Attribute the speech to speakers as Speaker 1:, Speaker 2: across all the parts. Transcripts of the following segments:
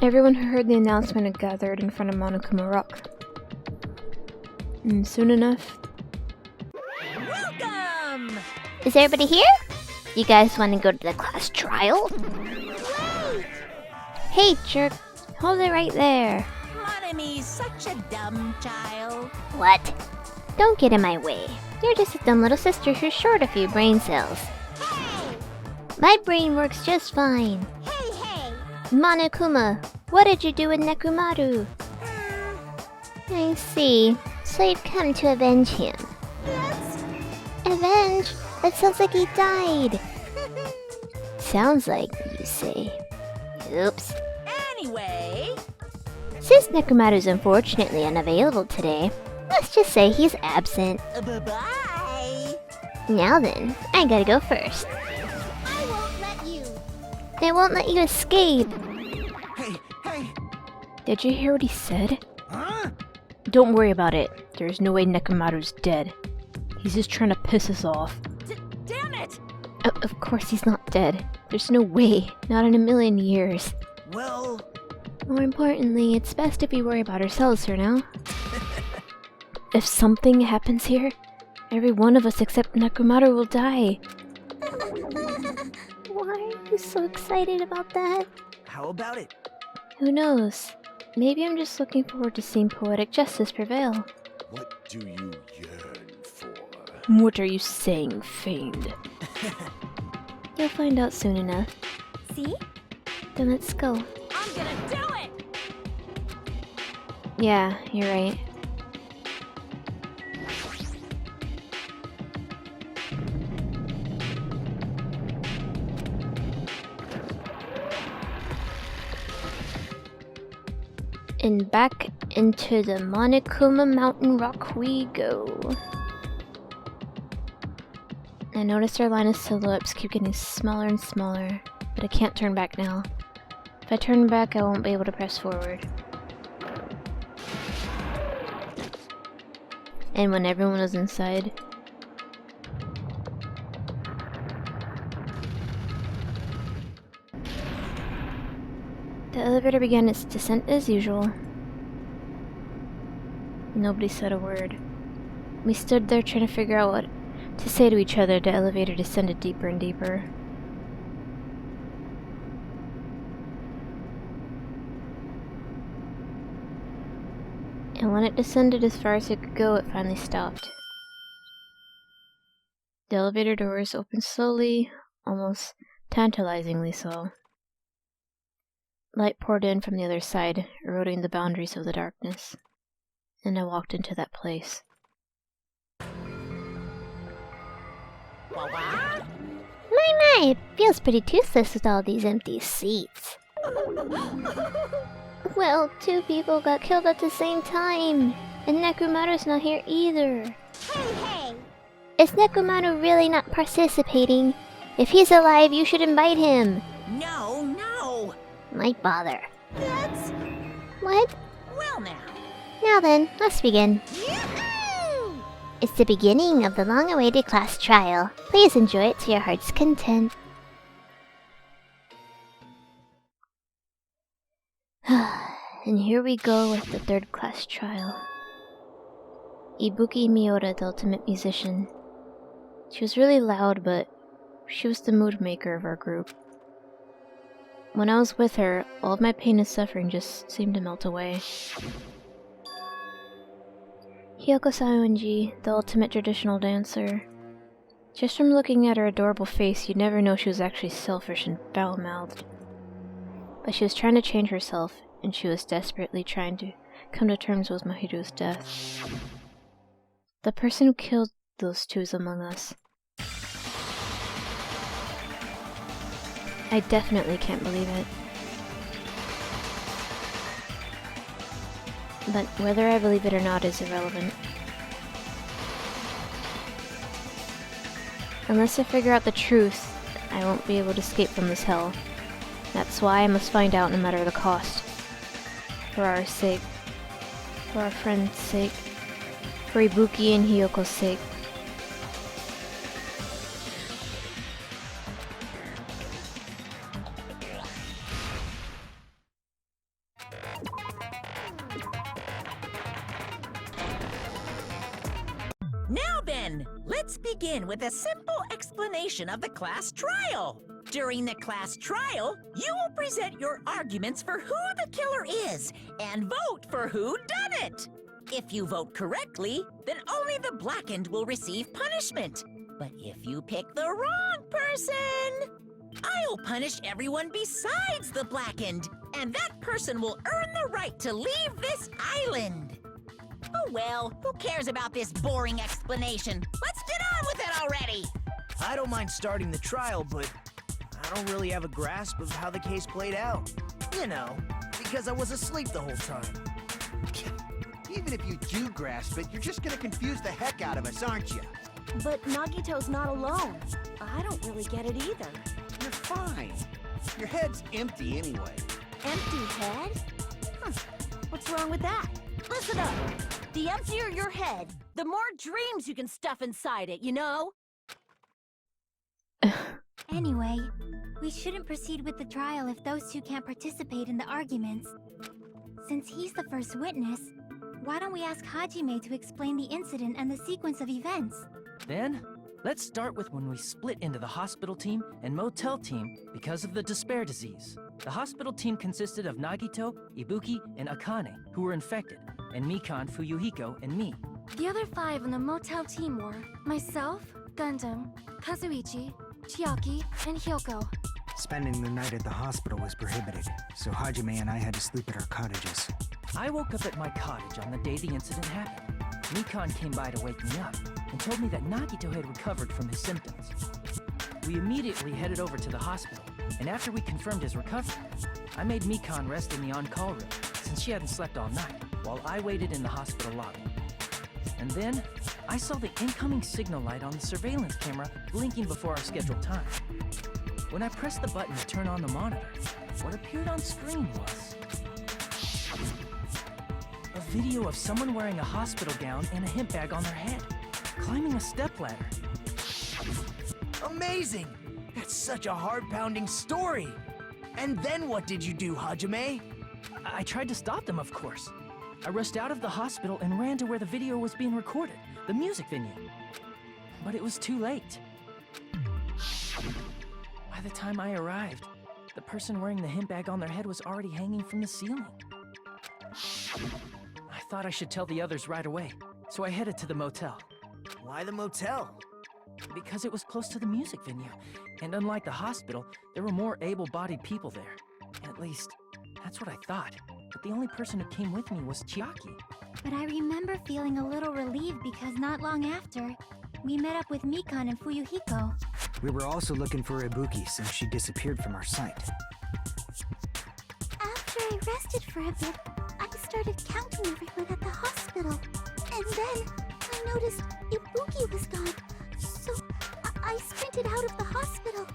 Speaker 1: Everyone who heard the announcement had gathered in front of Monokuma Rock. And soon enough...
Speaker 2: Welcome!
Speaker 3: Is everybody here? You guys want to go to the class trial?
Speaker 2: Wait!
Speaker 3: Hey, jerk. Hold it right there.
Speaker 2: Monami's such a dumb child.
Speaker 3: What? Don't get in my way. You're just a dumb little sister who's short a few brain cells.
Speaker 2: Hey!
Speaker 3: My brain works just fine.
Speaker 2: Hey, hey!
Speaker 3: Monokuma, what did you do with Nekomaru? I see. So you've come to avenge him.
Speaker 2: Yes?
Speaker 3: Avenge? That sounds like he died. Sounds like, you say. Oops.
Speaker 2: Anyway...
Speaker 3: Since Nekomaru's unfortunately unavailable today, let's just say he's absent.
Speaker 2: Bye-bye!
Speaker 3: Now then, I gotta go first.
Speaker 2: I won't let you.
Speaker 3: They won't let you escape.
Speaker 2: Hey!
Speaker 1: Did you hear what he said?
Speaker 2: Huh?
Speaker 1: Don't worry about it. There's no way Nekomaru's dead. He's just trying to piss us off.
Speaker 2: Damn it!
Speaker 1: Of course he's not dead. There's no way. Not in a million years.
Speaker 2: Well...
Speaker 1: More importantly, it's best if we worry about ourselves for now. If something happens here, every one of us except Nekomaru will die.
Speaker 3: Why are you so excited about that?
Speaker 2: How about it?
Speaker 1: Who knows? Maybe I'm just looking forward to seeing poetic justice prevail.
Speaker 4: What do you yearn for?
Speaker 1: What are you saying, Fiend? You'll find out soon enough.
Speaker 3: See?
Speaker 1: Then let's go.
Speaker 2: I'm gonna do it!
Speaker 1: Yeah, you're right. And back into the Monokuma Mountain Rock we go. I noticed our line of silhouettes keep getting smaller and smaller, but I can't turn back now. If I turn back, I won't be able to press forward. And when everyone was inside, the elevator began its descent as usual. Nobody said a word. We stood there trying to figure out what to say to each other. The elevator descended deeper and deeper. And when it descended as far as it could go, it finally stopped. The elevator doors opened slowly, almost tantalizingly so. Light poured in from the other side, eroding the boundaries of the darkness. And I walked into that place.
Speaker 3: My, it feels pretty toothless with all these empty seats. Well, two people got killed at the same time, and Nekomaru's not here either.
Speaker 2: Hey!
Speaker 3: Is Nekomaru really not participating? If he's alive, you should invite him.
Speaker 2: No!
Speaker 3: Might bother.
Speaker 2: That's...
Speaker 3: What?
Speaker 2: Well now.
Speaker 3: Now then, let's begin.
Speaker 2: Yoo-hoo!
Speaker 3: It's the beginning of the long-awaited class trial. Please enjoy it to your heart's content.
Speaker 1: And here we go with the third class trial. Ibuki Miura, the ultimate musician. She was really loud, but she was the mood maker of our group. When I was with her, all of my pain and suffering just seemed to melt away. Hiyoko Saionji, the ultimate traditional dancer. Just from looking at her adorable face, you'd never know she was actually selfish and foul-mouthed. But she was trying to change herself, and she was desperately trying to come to terms with Mahiru's death. The person who killed those two is among us. I definitely can't believe it. But whether I believe it or not is irrelevant. Unless I figure out the truth, I won't be able to escape from this hell. That's why I must find out no matter the cost. For our sake. For our friend's sake. For Ibuki and Hiyoko's sake.
Speaker 2: then, let's begin with a simple explanation of the class trial. During the class trial, you will present your arguments for who the killer is and vote for who done it. If you vote correctly, then only the blackened will receive punishment. But if you pick the wrong person, I'll punish everyone besides the blackened, and that person will earn the right to leave this island. Oh well, who cares about this boring explanation? Let's get on with it already!
Speaker 5: I don't mind starting the trial, but I don't really have a grasp of how the case played out. You know, because I was asleep the whole time.
Speaker 6: Even if you do grasp it, you're just gonna confuse the heck out of us, aren't you?
Speaker 7: But Nagito's not alone. I don't really get it either.
Speaker 6: You're fine. Your head's empty anyway.
Speaker 7: Empty head? What's wrong with that? Listen up. The emptier your head, the more dreams you can stuff inside it, you know?
Speaker 3: Anyway, we shouldn't proceed with the trial if those two can't participate in the arguments. Since he's the first witness, why don't we ask Hajime to explain the incident and the sequence of events?
Speaker 8: Then, let's start with when we split into the hospital team and motel team because of the despair disease. The hospital team consisted of Nagito, Ibuki, and Akane, who were infected, and Mikan, Fuyuhiko, and me.
Speaker 9: The other 5 in the motel team were myself, Gundam, Kazuichi, Chiaki, and Hyoko.
Speaker 10: Spending the night at the hospital was prohibited, so Hajime and I had to sleep at our cottages.
Speaker 8: I woke up at my cottage on the day the incident happened. Mikan came by to wake me up and told me that Nagito had recovered from his symptoms. We immediately headed over to the hospital, and after we confirmed his recovery, I made Mikan rest in the on-call room since she hadn't slept all night, while I waited in the hospital lobby. And then, I saw the incoming signal light on the surveillance camera blinking before our scheduled time. When I pressed the button to turn on the monitor, what appeared on screen was a video of someone wearing a hospital gown and a hemp bag on their head, climbing a stepladder.
Speaker 5: Amazing! That's such a heart-pounding story! And then what did you do, Hajime?
Speaker 8: I tried to stop them, of course. I rushed out of the hospital and ran to where the video was being recorded, the music venue. But it was too late. By the time I arrived, the person wearing the hemp bag on their head was already hanging from the ceiling. I thought I should tell the others right away, so I headed to the motel.
Speaker 5: Why the motel?
Speaker 8: Because it was close to the music venue, and unlike the hospital, there were more able-bodied people there. At least, that's what I thought. But the only person who came with me was Chiaki.
Speaker 3: But I remember feeling a little relieved because not long after, we met up with Mikan and Fuyuhiko.
Speaker 10: We were also looking for Ibuki since she disappeared from our sight.
Speaker 3: After I rested for a bit, I started counting everyone at the hospital. And then I noticed Ibuki was gone, so I sprinted out of the hospital.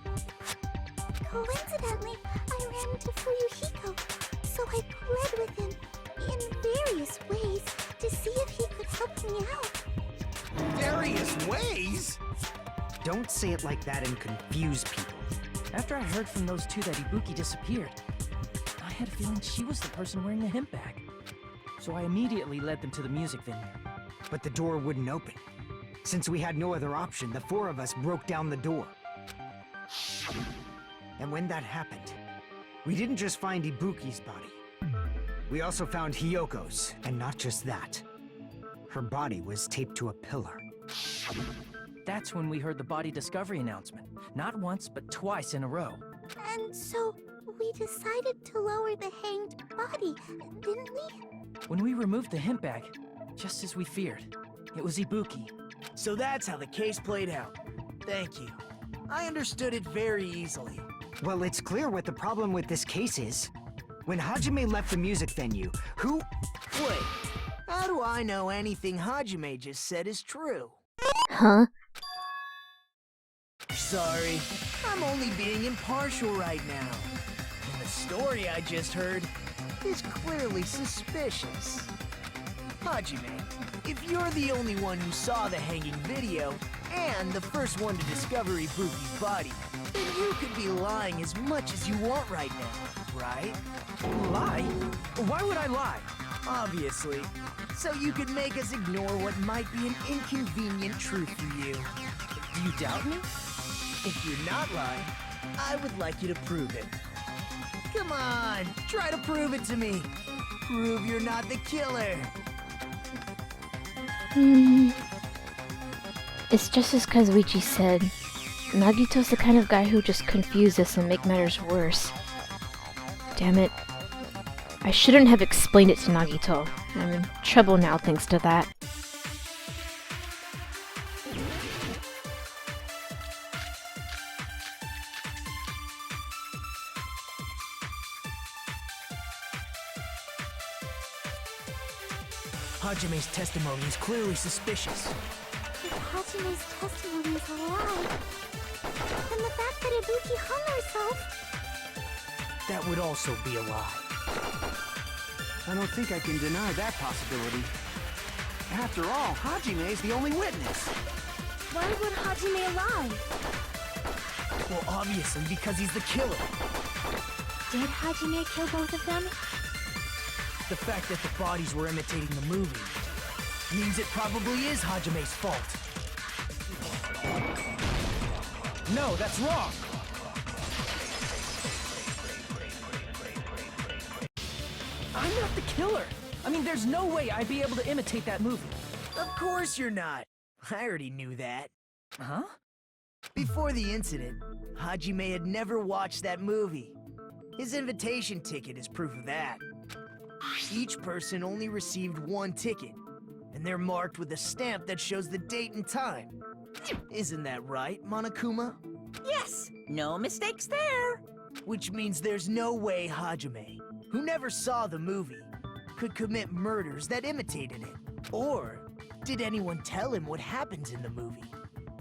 Speaker 3: Coincidentally, I ran into Fuyuhiko, so I pled with him in various ways to see if he could help me out.
Speaker 6: Various ways?
Speaker 10: Don't say it like that and confuse people.
Speaker 8: After I heard from those two that Ibuki disappeared, I had a feeling she was the person wearing the hemp bag. So I immediately led them to the music venue.
Speaker 10: But the door wouldn't open. Since we had no other option, the 4 of us broke down the door. And when that happened, we didn't just find Ibuki's body. We also found Hyoko's, and not just that. Her body was taped to a pillar.
Speaker 8: That's when we heard the body discovery announcement. Not once, but twice in a row.
Speaker 3: And so we decided to lower the hanged body, didn't we?
Speaker 8: When we removed the hemp bag, just as we feared, it was Ibuki.
Speaker 5: So that's how the case played out. Thank you. I understood it very easily.
Speaker 10: Well, it's clear what the problem with this case is. When Hajime left the music venue, who...
Speaker 5: Wait, how do I know anything Hajime just said is true?
Speaker 1: Huh?
Speaker 5: Sorry, I'm only being impartial right now. And the story I just heard is clearly suspicious. Hajime, if you're the only one who saw the hanging video, and the first one to discover Ibuki's body, then you could be lying as much as you want right now, right?
Speaker 8: Lie? Why would I lie?
Speaker 5: Obviously. So you could make us ignore what might be an inconvenient truth for you.
Speaker 8: Do you doubt me?
Speaker 5: If you're not lying, I would like you to prove it. Come on, try to prove it to me. Prove you're not the killer.
Speaker 1: It's just as Kazuichi said. Nagito's the kind of guy who just confuse us and make matters worse. Damn it. I shouldn't have explained it to Nagito. I'm in trouble now thanks to that.
Speaker 5: Hajime's testimony is clearly suspicious.
Speaker 3: If Hajime's testimony is a lie, then the fact that Ibuki hung herself...
Speaker 5: That would also be a lie.
Speaker 6: I don't think I can deny that possibility. After all, Hajime is the only witness.
Speaker 9: Why would Hajime lie?
Speaker 5: Well, obviously because he's the killer.
Speaker 3: Did Hajime kill both of them?
Speaker 5: The fact that the bodies were imitating the movie means it probably is Hajime's fault. No, that's wrong! I'm not the killer! I mean, there's no way I'd be able to imitate that movie. Of course you're not. I already knew that. Huh? Before the incident, Hajime had never watched that movie. His invitation ticket is proof of that. Each person only received one ticket, and they're marked with a stamp that shows the date and time. Isn't that right, Monokuma?
Speaker 2: Yes, no mistakes there.
Speaker 5: Which means there's no way Hajime, who never saw the movie, could commit murders that imitated it. Or did anyone tell him what happens in the movie?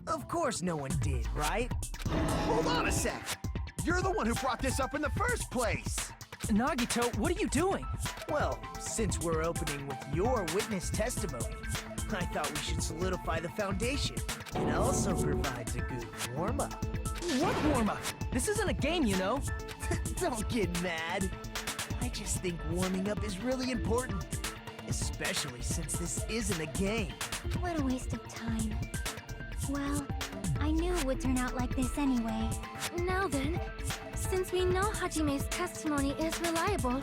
Speaker 5: Of course no one did, right?
Speaker 6: Hold on a sec! You're the one who brought this up in the first place!
Speaker 8: Nagito, what are you doing?
Speaker 5: Well, since we're opening with your witness testimony, I thought we should solidify the foundation. It also provides a good warm-up.
Speaker 8: What warm-up? This isn't a game, you know.
Speaker 5: Don't get mad. I just think warming up is really important. Especially since this isn't a game.
Speaker 3: What a waste of time. Well, I knew it would turn out like this anyway.
Speaker 9: Now then, since we know Hajime's testimony is reliable,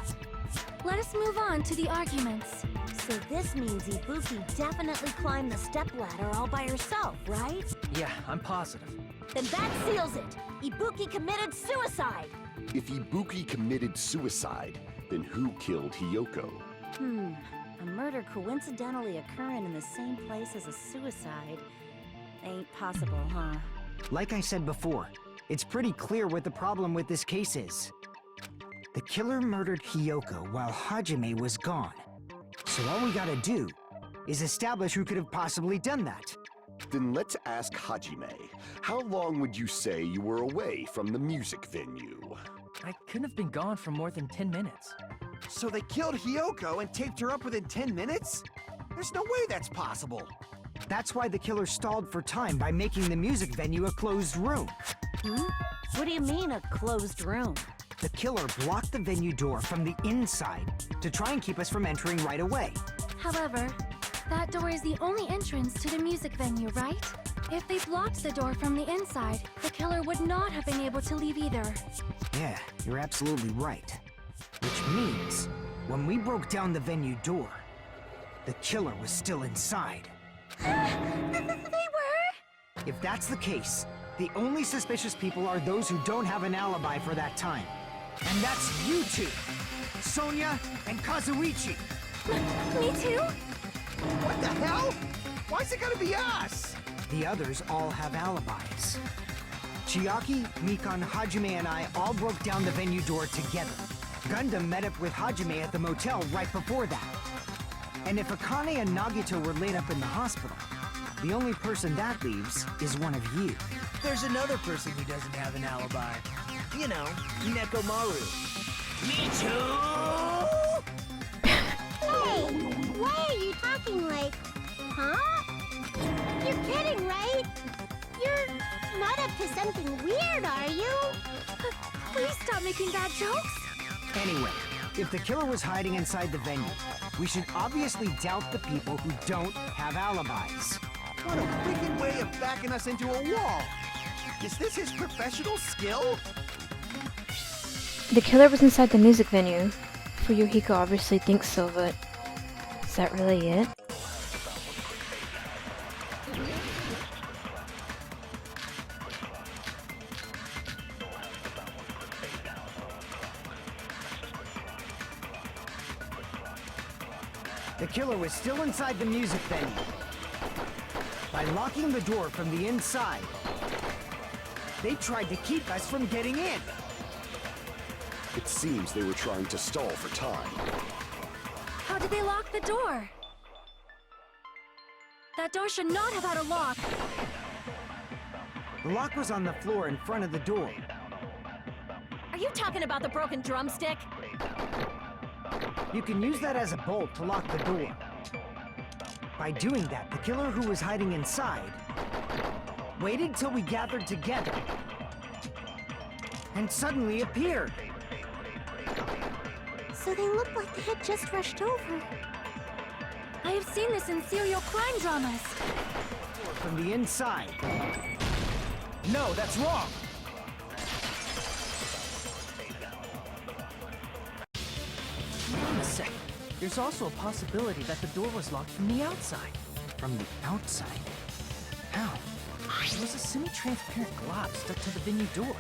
Speaker 9: let us move on to the arguments.
Speaker 7: So this means Ibuki definitely climbed the stepladder all by herself, right?
Speaker 8: Yeah, I'm positive.
Speaker 7: Then that seals it! Ibuki committed suicide!
Speaker 4: If Ibuki committed suicide, then who killed Hiyoko?
Speaker 7: A murder coincidentally occurring in the same place as a suicide ain't possible, huh?
Speaker 10: Like I said before, it's pretty clear what the problem with this case is. The killer murdered Hiyoko while Hajime was gone. So all we gotta do is establish who could have possibly done that.
Speaker 4: Then let's ask Hajime. How long would you say you were away from the music venue?
Speaker 8: I couldn't have been gone for more than 10 minutes.
Speaker 6: So they killed Hiyoko and taped her up within 10 minutes? There's no way that's possible.
Speaker 10: That's why the killer stalled for time by making the music venue a closed room.
Speaker 7: What do you mean, a closed room?
Speaker 10: The killer blocked the venue door from the inside to try and keep us from entering right away.
Speaker 9: However, that door is the only entrance to the music venue, right? If they blocked the door from the inside, the killer would not have been able to leave either.
Speaker 10: Yeah, you're absolutely right. Which means, when we broke down the venue door, the killer was still inside.
Speaker 9: They were?
Speaker 10: If that's the case, the only suspicious people are those who don't have an alibi for that time. And that's you two! Sonia and Kazuichi!
Speaker 9: Me too?
Speaker 6: What the hell? Why's it gotta be us?
Speaker 10: The others all have alibis. Chiaki, Mikan, Hajime, and I all broke down the venue door together. Gundam met up with Hajime at the motel right before that. And if Akane and Nagito were laid up in the hospital, the only person that leaves is one of you.
Speaker 5: There's another person who doesn't have an alibi. You know, Nekomaru. Me too!
Speaker 3: Hey! Why are you talking like... Huh? You're kidding, right? You're not up to something weird, are you?
Speaker 9: Please stop making bad jokes.
Speaker 10: Anyway, If the killer was hiding inside the venue, we should obviously doubt the people who don't have alibis.
Speaker 6: What a wicked way of backing us into a wall! Is this his professional skill?
Speaker 1: The killer was inside the music venue. Fuyuhiko obviously thinks so, but is that really it?
Speaker 10: The killer was still inside the music venue. By locking the door from the inside, they tried to keep us from getting in.
Speaker 4: It seems they were trying to stall for time.
Speaker 9: How did they lock the door? That door should not have had a lock.
Speaker 10: The lock was on the floor in front of the door.
Speaker 7: Are you talking about the broken drumstick?
Speaker 10: You can use that as a bolt to lock the door. By doing that, the killer who was hiding inside waited till we gathered together and suddenly appeared.
Speaker 3: So they looked like they had just rushed over.
Speaker 9: I have seen this in serial crime dramas.
Speaker 10: From the inside.
Speaker 5: No, that's wrong!
Speaker 8: Wait a second. There's also a possibility that the door was locked from the outside.
Speaker 10: From the outside? How?
Speaker 8: There was a semi-transparent glob stuck to the venue door.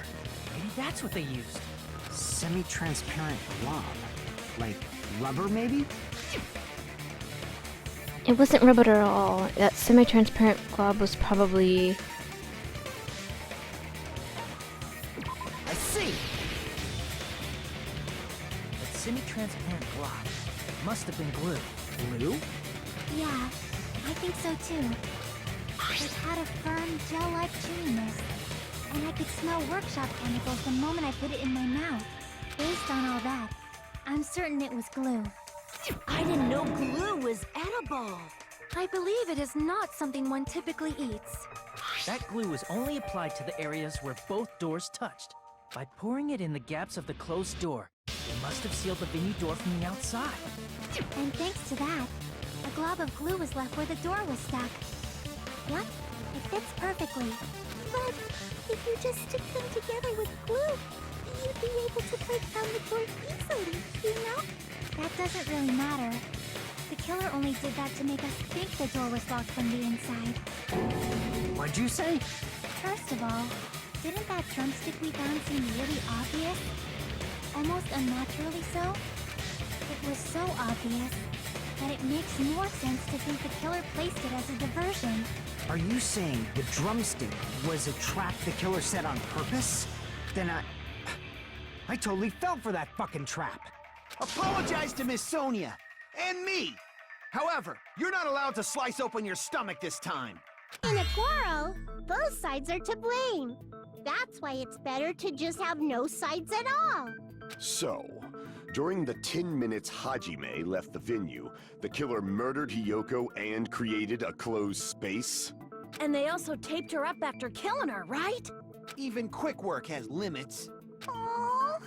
Speaker 8: Maybe that's what they used.
Speaker 10: Semi-transparent glob? Like rubber, maybe?
Speaker 1: It wasn't rubber at all. That semi-transparent glob was probably...
Speaker 10: I see!
Speaker 8: That semi-transparent glob must have been glue.
Speaker 10: Glue?
Speaker 3: Yeah, I think so too. It had a firm, gel-like chewiness, and I could smell workshop chemicals the moment I put it in my mouth. Based on all that, I'm certain it was glue.
Speaker 7: I didn't know glue was edible.
Speaker 9: I believe it is not something one typically eats.
Speaker 8: That glue was only applied to the areas where both doors touched. By pouring it in the gaps of the closed door, they must have sealed the venue door from the outside.
Speaker 3: And thanks to that, a glob of glue was left where the door was stuck. Yep, it fits perfectly. But if you just stick them together with glue, you'd be able to break down the door easily, you know? That doesn't really matter. The killer only did that to make us think the door was locked from the inside.
Speaker 10: What'd you say?
Speaker 3: First of all, didn't that drumstick we found seem really obvious? Almost unnaturally so? It was so obvious that it makes more sense to think the killer placed it as a diversion.
Speaker 10: Are you saying the drumstick was a trap the killer set on purpose? Then I totally fell for that fucking trap.
Speaker 6: Apologize to Miss Sonia! And me! However, you're not allowed to slice open your stomach this time.
Speaker 3: In a quarrel, both sides are to blame. That's why it's better to just have no sides at all.
Speaker 4: So, during the 10 minutes Hajime left the venue, the killer murdered Hiyoko and created a closed space?
Speaker 7: And they also taped her up after killing her, right?
Speaker 6: Even quick work has limits.
Speaker 3: Oh,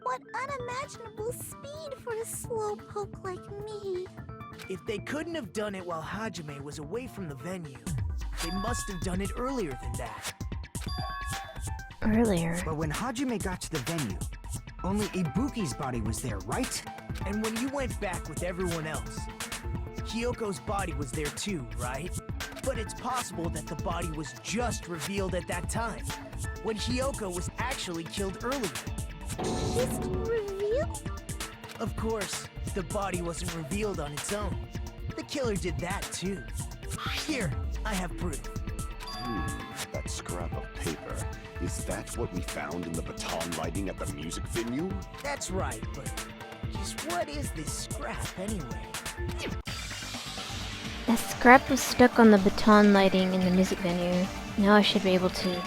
Speaker 3: what unimaginable speed for a slowpoke like me.
Speaker 5: If they couldn't have done it while Hajime was away from the venue, they must have done it earlier than that.
Speaker 1: earlier.
Speaker 10: But when Hajime got to the venue, only Ibuki's body was there, right?
Speaker 5: And when you went back with everyone else, Hyoko's body was there too, right? But it's possible that the body was just revealed at that time, when Hyoko was actually killed earlier.
Speaker 3: Just revealed?
Speaker 5: Of course, the body wasn't revealed on its own. The killer did that too. Here, I have proof.
Speaker 4: That scrap of paper. Is that what we found in the baton lighting at the music venue?
Speaker 5: That's right, but just what is this scrap anyway?
Speaker 1: A scrap was stuck on the baton lighting in the music venue. Now I should be able to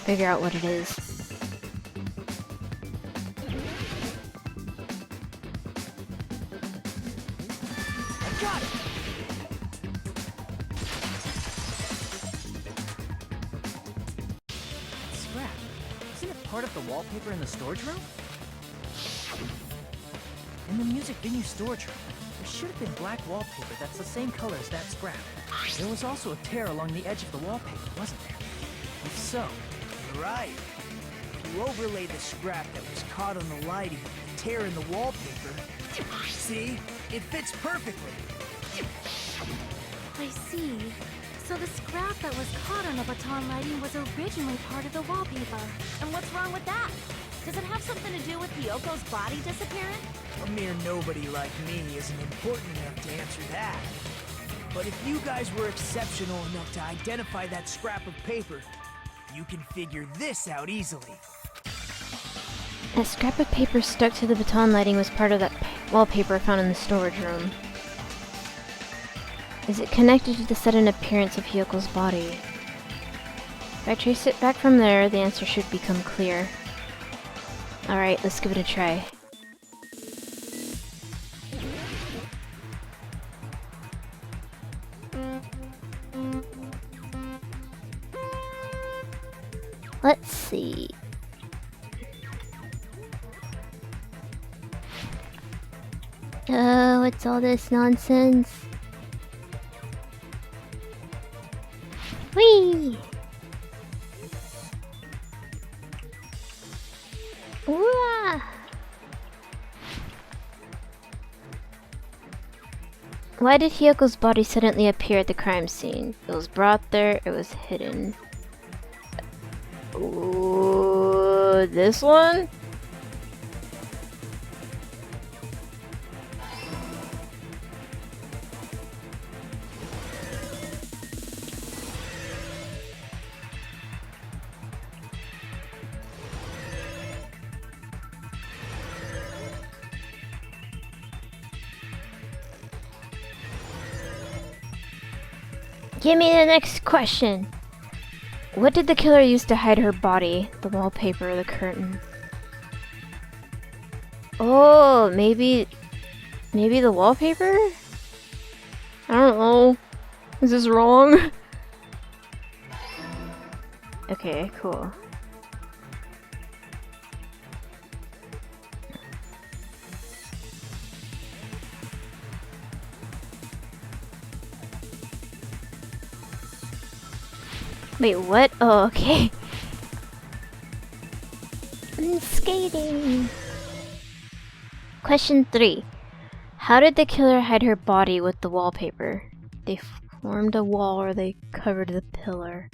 Speaker 1: figure out what it is.
Speaker 5: I got it!
Speaker 8: Scrap. Isn't it part of the wallpaper in the storage room? In the music venue storage room, there should have been black wallpaper that's the same color as that scrap. There was also a tear along the edge of the wallpaper, wasn't there? If so,
Speaker 5: Right. If you overlay the scrap that was caught on the lighting with the tear in the wallpaper, see? It fits perfectly.
Speaker 9: I see. So the scrap that was caught on the baton lighting was originally part of the wallpaper.
Speaker 7: And what's wrong with that? Does it have something to do with Hyoko's body disappearing?
Speaker 5: A mere nobody like me isn't important enough to answer that. But if you guys were exceptional enough to identify that scrap of paper, you can figure this out easily.
Speaker 1: A scrap of paper stuck to the baton lighting was part of that wallpaper found in the storage room. Is it connected to the sudden appearance of Hyoko's body? If I trace it back from there, the answer should become clear. Alright, let's give it a try. Let's see. Oh, what's all this nonsense? Whee! Wah! Why did Hyoko's body suddenly appear at the crime scene? It was brought there, it was hidden. Ooh, this one? Give me the next question. What did the killer use to hide her body? The wallpaper, the curtain. Oh, maybe the wallpaper? I don't know. Is this wrong? Okay, cool. Wait, what? Oh, okay. I'm skating. Question 3. How did the killer hide her body with the wallpaper? They formed a wall or they covered the pillar.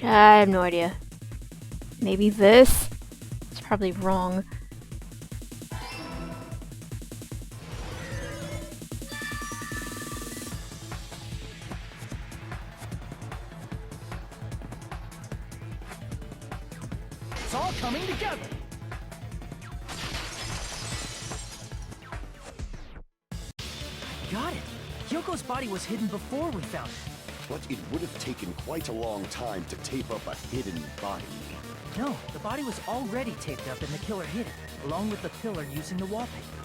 Speaker 1: I have no idea. Maybe this? It's probably wrong.
Speaker 8: it's all coming together. Got it. Hyoko's body was hidden before we found it.
Speaker 4: But it would have taken quite a long time to tape up a hidden body.
Speaker 8: No, the body was already taped up and the killer hid it, along with the pillar using the wallpaper.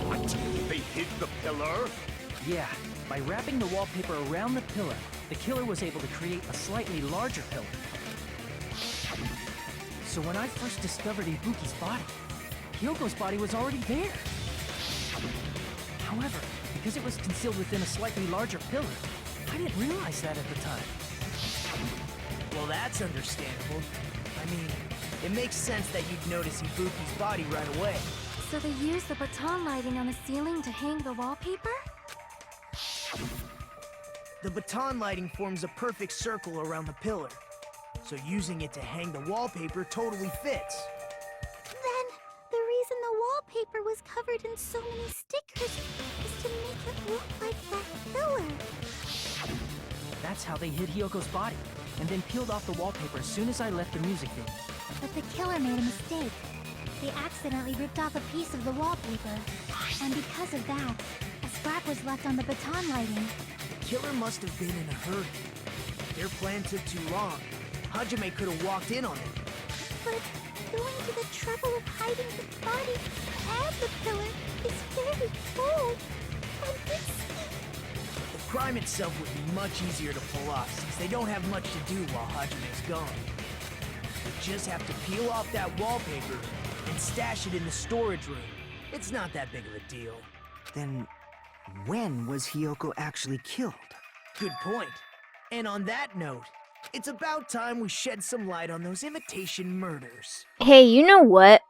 Speaker 4: What? They hid the pillar?
Speaker 8: Yeah, by wrapping the wallpaper around the pillar, the killer was able to create a slightly larger pillar. So when I first discovered Ibuki's body, Hyoko's body was already there. However, because it was concealed within a slightly larger pillar, I didn't realize that at the time.
Speaker 5: Well, that's understandable. I mean, it makes sense that you'd notice Ibuki's body right away.
Speaker 9: So they used the baton lighting on the ceiling to hang the wallpaper?
Speaker 5: The baton lighting forms a perfect circle around the pillar, so using it to hang the wallpaper totally fits.
Speaker 3: Then, the reason the wallpaper was covered in so many stickers is to make it look like that pillar.
Speaker 8: That's how they hid Hyoko's body, and then peeled off the wallpaper as soon as I left the music venue.
Speaker 3: But the killer made a mistake. They accidentally ripped off a piece of the wallpaper. And because of that, a scrap was left on the baton lighting.
Speaker 5: The killer must have been in a hurry. Their plan took too long. Hajime could have walked in on it.
Speaker 3: But going to the trouble of hiding the body and the pillar is very bold and risky.
Speaker 5: The crime itself would be much easier to pull off since they don't have much to do while Hajime's gone. We just have to peel off that wallpaper and stash it in the storage room. It's not that big of a deal.
Speaker 10: Then, when was Hiyoko actually killed?
Speaker 5: Good point. And on that note, it's about time we shed some light on those imitation murders.
Speaker 1: Hey, you know what?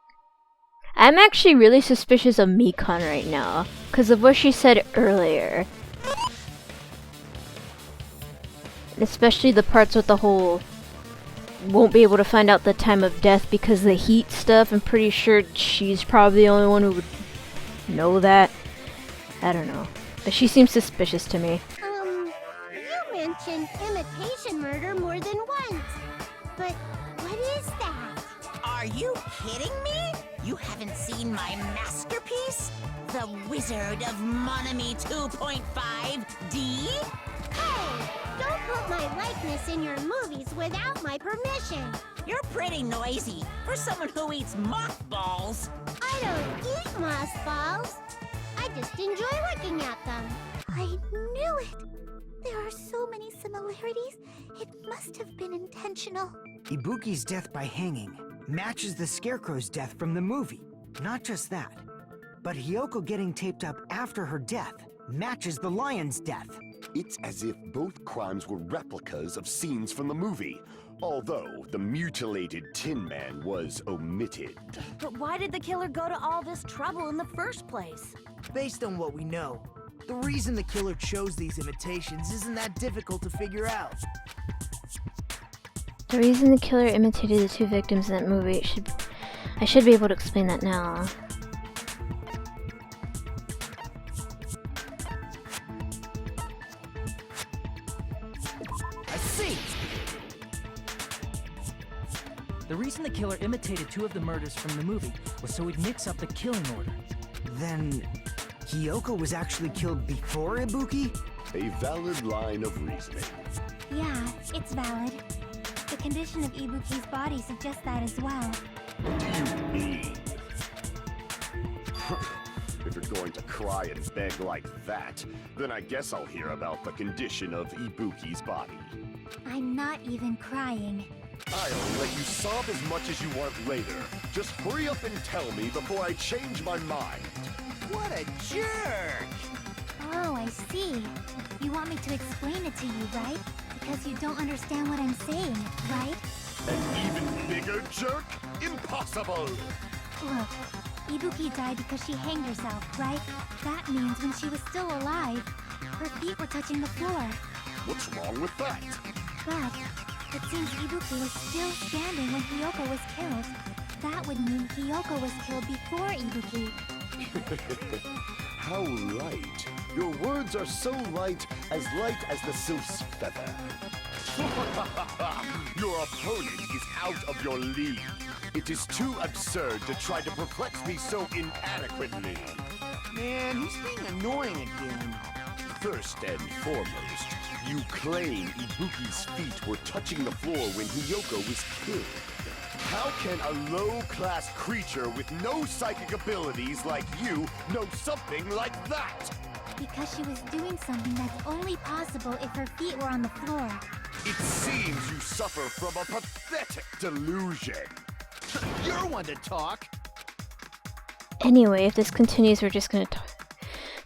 Speaker 1: I'm actually really suspicious of Mikan right now, because of what she said earlier. Especially the parts with the whole won't be able to find out the time of death because of the heat stuff. I'm pretty sure she's probably the only one who would know that. I don't know. But she seems suspicious to me.
Speaker 11: You mentioned imitation murder more than once. But what is that?
Speaker 2: Are you kidding me? You haven't seen my masterpiece? The Wizard of Monami 2.5D?
Speaker 11: Hey, don't put my likeness in your movies without my permission.
Speaker 2: You're pretty noisy for someone who eats mothballs.
Speaker 11: I don't eat mothballs. I just enjoy looking at them.
Speaker 3: I knew it! There are so many similarities. It must have been intentional.
Speaker 10: Ibuki's death by hanging matches the Scarecrow's death from the movie. Not just that, but Hiyoko getting taped up after her death matches the lion's death.
Speaker 4: It's as if both crimes were replicas of scenes from the movie, although the mutilated Tin Man was omitted.
Speaker 7: But why did the killer go to all this trouble in the first place?
Speaker 5: Based on what we know, the reason the killer chose these imitations isn't that difficult to figure out.
Speaker 1: The reason the killer imitated the two victims in that movie, I should be able to explain that now.
Speaker 5: I see!
Speaker 8: The reason the killer imitated two of the murders from the movie was so he'd mix up the killing order.
Speaker 10: Then, Hiyoko was actually killed before Ibuki?
Speaker 4: A valid line of reasoning.
Speaker 3: Yeah, it's valid. The condition of Ibuki's body suggests that as well.
Speaker 4: What do you mean? If you're going to cry and beg like that, then I guess I'll hear about the condition of Ibuki's body.
Speaker 3: I'm not even crying.
Speaker 4: I'll let you sob as much as you want later. Just hurry up and tell me before I change my mind.
Speaker 5: What a jerk!
Speaker 3: Oh, I see. You want me to explain it to you, right? Because you don't understand what I'm saying, right?
Speaker 4: An even bigger jerk? Impossible!
Speaker 3: Look, Ibuki died because she hanged herself, right? That means when she was still alive, her feet were touching the floor.
Speaker 4: What's wrong with that?
Speaker 3: But it seems Ibuki was still standing when Hiyoko was killed. That would mean Hiyoko was killed before Ibuki.
Speaker 4: How light. Your words are so light as the sylph's feather. Your opponent is out of your league. It is too absurd to try to perplex me so inadequately.
Speaker 6: Man, he's being annoying again.
Speaker 4: First and foremost, you claim Ibuki's feet were touching the floor when Hiyoko was killed. How can a low-class creature with no psychic abilities like you know something like that?
Speaker 3: Because she was doing something that's only possible if her feet were on the floor.
Speaker 4: It seems you suffer from a pathetic delusion.
Speaker 5: You're one to talk!
Speaker 1: Anyway, if this continues, we're just gonna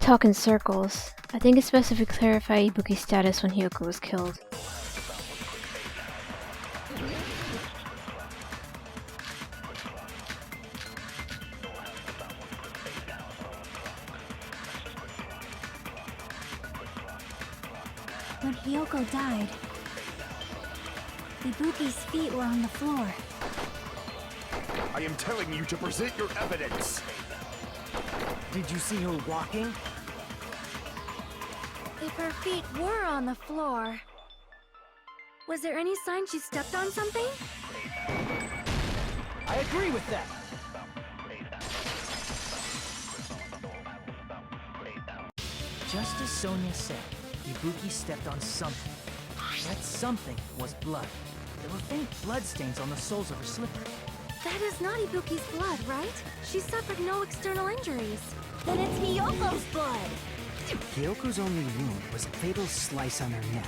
Speaker 1: talk in circles. I think it's best if we clarify Ibuki's status when Hiyoko was killed.
Speaker 3: When Hiyoko died, Ibuki's feet were on the floor.
Speaker 4: I am telling you to present your evidence.
Speaker 10: Did you see her walking?
Speaker 9: If her feet were on the floor, was there any sign she stepped on something?
Speaker 8: I agree with that. Just as Sonia said, Ibuki stepped on something. That something was blood. There were faint bloodstains on the soles of her slipper.
Speaker 9: That is not Ibuki's blood, right? She suffered no external injuries.
Speaker 7: Then it's Hiyoko's blood!
Speaker 10: Hiyoko's only wound was a fatal slice on her neck.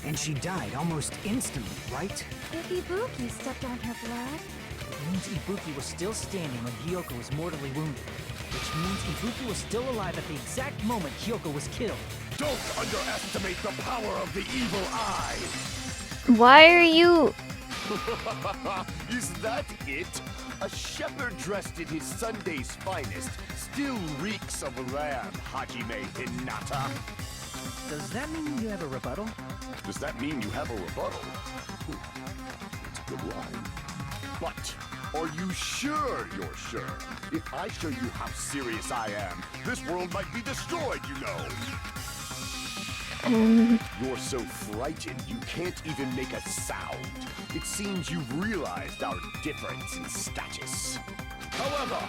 Speaker 10: And she died almost instantly, right?
Speaker 9: If Ibuki stepped on her blood...
Speaker 8: It means Ibuki was still standing when Hyoko was mortally wounded. Which means Ibuki was still alive at the exact moment Hyoko was killed.
Speaker 4: Don't underestimate the power of the evil eye!
Speaker 1: Why are you...
Speaker 4: Is that it? A shepherd dressed in his Sunday's finest still reeks of lamb, Hajime Hinata.
Speaker 8: Does that mean you have a rebuttal?
Speaker 4: Does that mean you have a rebuttal? It's a good line. But are you sure you're sure? If I show you how serious I am, this world might be destroyed, you know. You're so frightened you can't even make a sound. It seems you've realized our difference in status. However,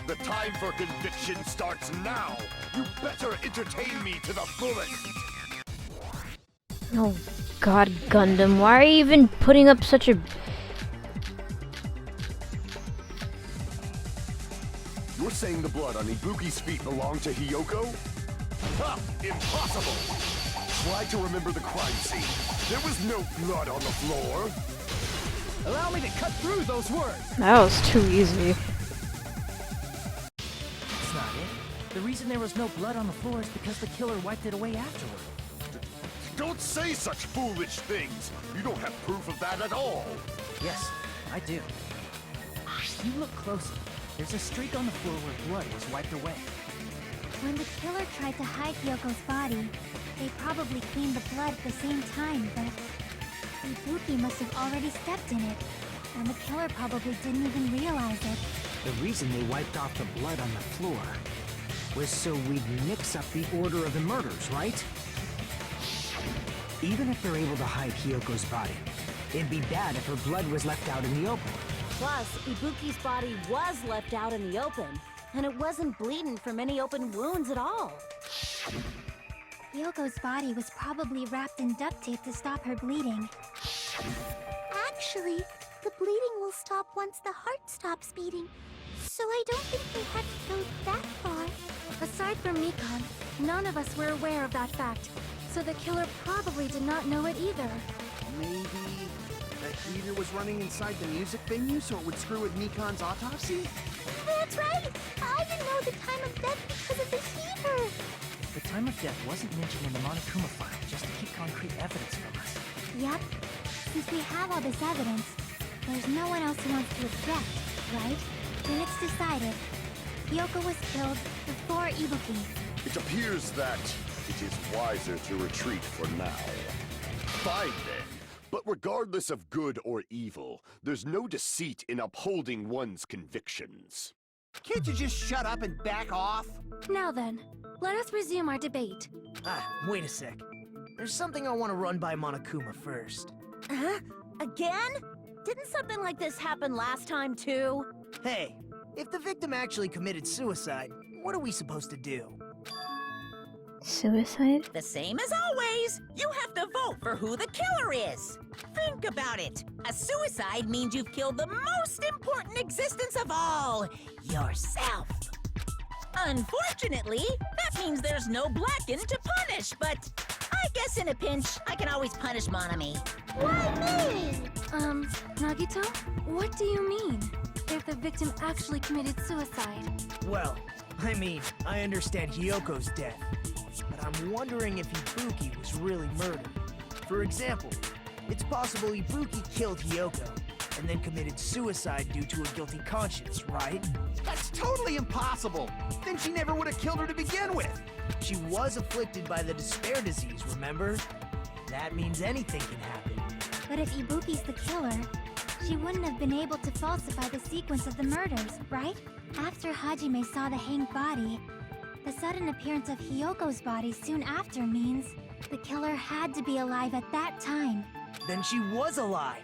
Speaker 4: the time for conviction starts now. You better entertain me to the fullest.
Speaker 1: Oh god, Gundam, why are you even putting up such a...
Speaker 4: You're saying the blood on Ibuki's feet belonged to Hyoko? Ha! Impossible! Try to remember the crime scene. There was no blood on the floor.
Speaker 8: Allow me to cut through those words!
Speaker 1: That was too easy.
Speaker 8: That's not it. The reason there was no blood on the floor is because the killer wiped it away afterward.
Speaker 4: Don't say such foolish things. You don't have proof of that at all.
Speaker 8: Yes, I do. If you look closely, there's a streak on the floor where blood was wiped away.
Speaker 3: When the killer tried to hide Hyoko's body, they probably cleaned the blood at the same time, but Ibuki must have already stepped in it, and the killer probably didn't even realize it.
Speaker 10: The reason they wiped off the blood on the floor was so we'd mix up the order of the murders, right? Even if they're able to hide Hyoko's body, it'd be bad if her blood was left out in the open.
Speaker 7: Plus, Ibuki's body was left out in the open, and it wasn't bleeding from any open wounds at all.
Speaker 3: Hyoko's body was probably wrapped in duct tape to stop her bleeding.
Speaker 11: Actually, the bleeding will stop once the heart stops beating. So I don't think they had to go that far.
Speaker 9: Aside from Mikan, none of us were aware of that fact, so the killer probably did not know it either.
Speaker 6: Maybe that heater was running inside the music venue so it would screw with Mikan's autopsy?
Speaker 11: That's right! I didn't know the time of death because of the heater!
Speaker 8: The time of death wasn't mentioned in the Monokuma file just to keep concrete evidence from us.
Speaker 3: Yep. Since we have all this evidence, there's no one else who wants to object, right? Then it's decided. Hyoko was killed before Ibuki.
Speaker 4: It appears that it is wiser to retreat for now. Fine then. But regardless of good or evil, there's no deceit in upholding one's convictions.
Speaker 6: Can't you just shut up and back off?
Speaker 9: Now then, let us resume our debate.
Speaker 5: Wait a sec. There's something I want to run by Monokuma first.
Speaker 7: Huh? Again? Didn't something like this happen last time too?
Speaker 5: Hey, if the victim actually committed suicide, what are we supposed to do?
Speaker 1: Suicide?
Speaker 2: The same as always. You have to vote for who the killer is. Think about it. A suicide means you've killed the most important existence of all, yourself. Unfortunately, that means there's no Blacken to punish, but I guess in a pinch, I can always punish Monami.
Speaker 11: Why me?
Speaker 9: Nagito? What do you mean? If the victim actually committed suicide?
Speaker 5: Well, I mean, I understand Hyoko's death, but I'm wondering if Ibuki was really murdered. For example, it's possible Ibuki killed Hyoko, and then committed suicide due to a guilty conscience, right?
Speaker 6: That's totally impossible! Then she never would have killed her to begin with!
Speaker 5: She was afflicted by the despair disease, remember? That means anything can happen.
Speaker 3: But if Ibuki's the killer, she wouldn't have been able to falsify the sequence of the murders, right? After Hajime saw the hanged body, the sudden appearance of Hyoko's body soon after means the killer had to be alive at that time.
Speaker 5: Then she was alive!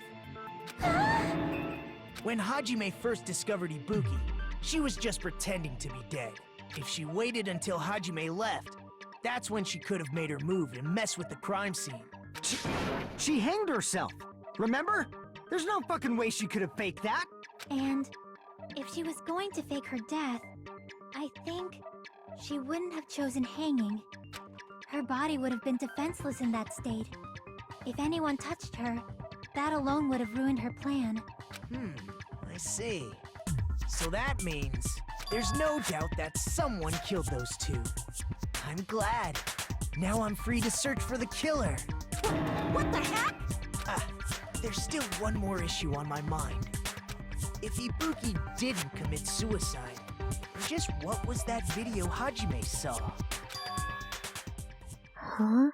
Speaker 5: When Hajime first discovered Ibuki, she was just pretending to be dead. If she waited until Hajime left, that's when she could have made her move and mess with the crime scene.
Speaker 10: She hanged herself, remember? There's no fucking way she could have faked that.
Speaker 3: And if she was going to fake her death, I think she wouldn't have chosen hanging. Her body would have been defenseless in that state. If anyone touched her, that alone would have ruined her plan.
Speaker 5: I see. So that means there's no doubt that someone killed those two. I'm glad. Now I'm free to search for the killer.
Speaker 7: What the heck?
Speaker 5: There's still one more issue on my mind. If Ibuki didn't commit suicide, just what was that video Hajime saw?
Speaker 1: Huh?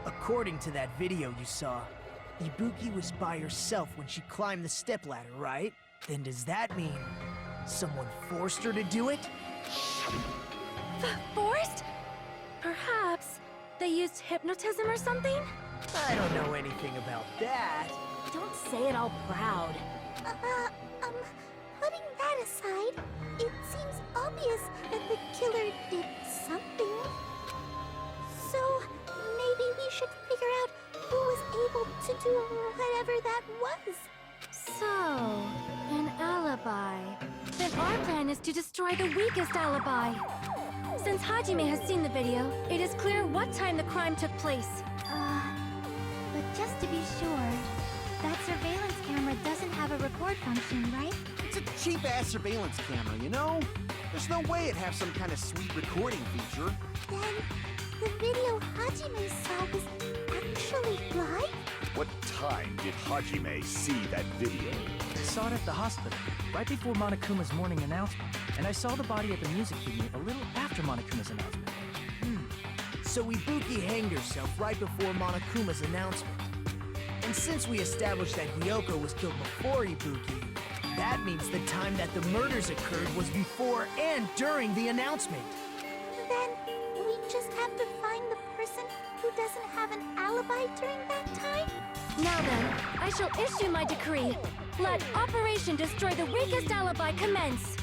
Speaker 5: According to that video you saw, Ibuki was by herself when she climbed the stepladder, right? Then does that mean someone forced her to do it?
Speaker 9: Forced? Perhaps they used hypnotism or something?
Speaker 5: I don't know anything about that.
Speaker 7: Don't say it all proud.
Speaker 11: Putting that aside, it seems obvious that the killer did something. So, maybe we should figure out who was able to do whatever that was.
Speaker 9: So, an alibi. Then our plan is to destroy the weakest alibi. Since Hajime has seen the video, it is clear what time the crime took place.
Speaker 3: But just to be sure, that surveillance camera doesn't have a record function, right?
Speaker 6: It's a cheap-ass surveillance camera, you know? There's no way it'd have some kind of sweet recording feature.
Speaker 11: Then, the video Hajime saw was actually live?
Speaker 4: What time did Hajime see that video?
Speaker 8: I saw it at the hospital, right before Monokuma's morning announcement, and I saw the body at the music venue a little after Monokuma's announcement.
Speaker 5: So Ibuki hanged herself right before Monokuma's announcement. And since we established that Hiyoko was killed before Ibuki, that means the time that the murders occurred was before and during the announcement.
Speaker 11: Then, we just have to find the person who doesn't have an alibi during that time?
Speaker 9: Now then, I shall issue my decree. Let Operation Destroy the Weakest Alibi commence.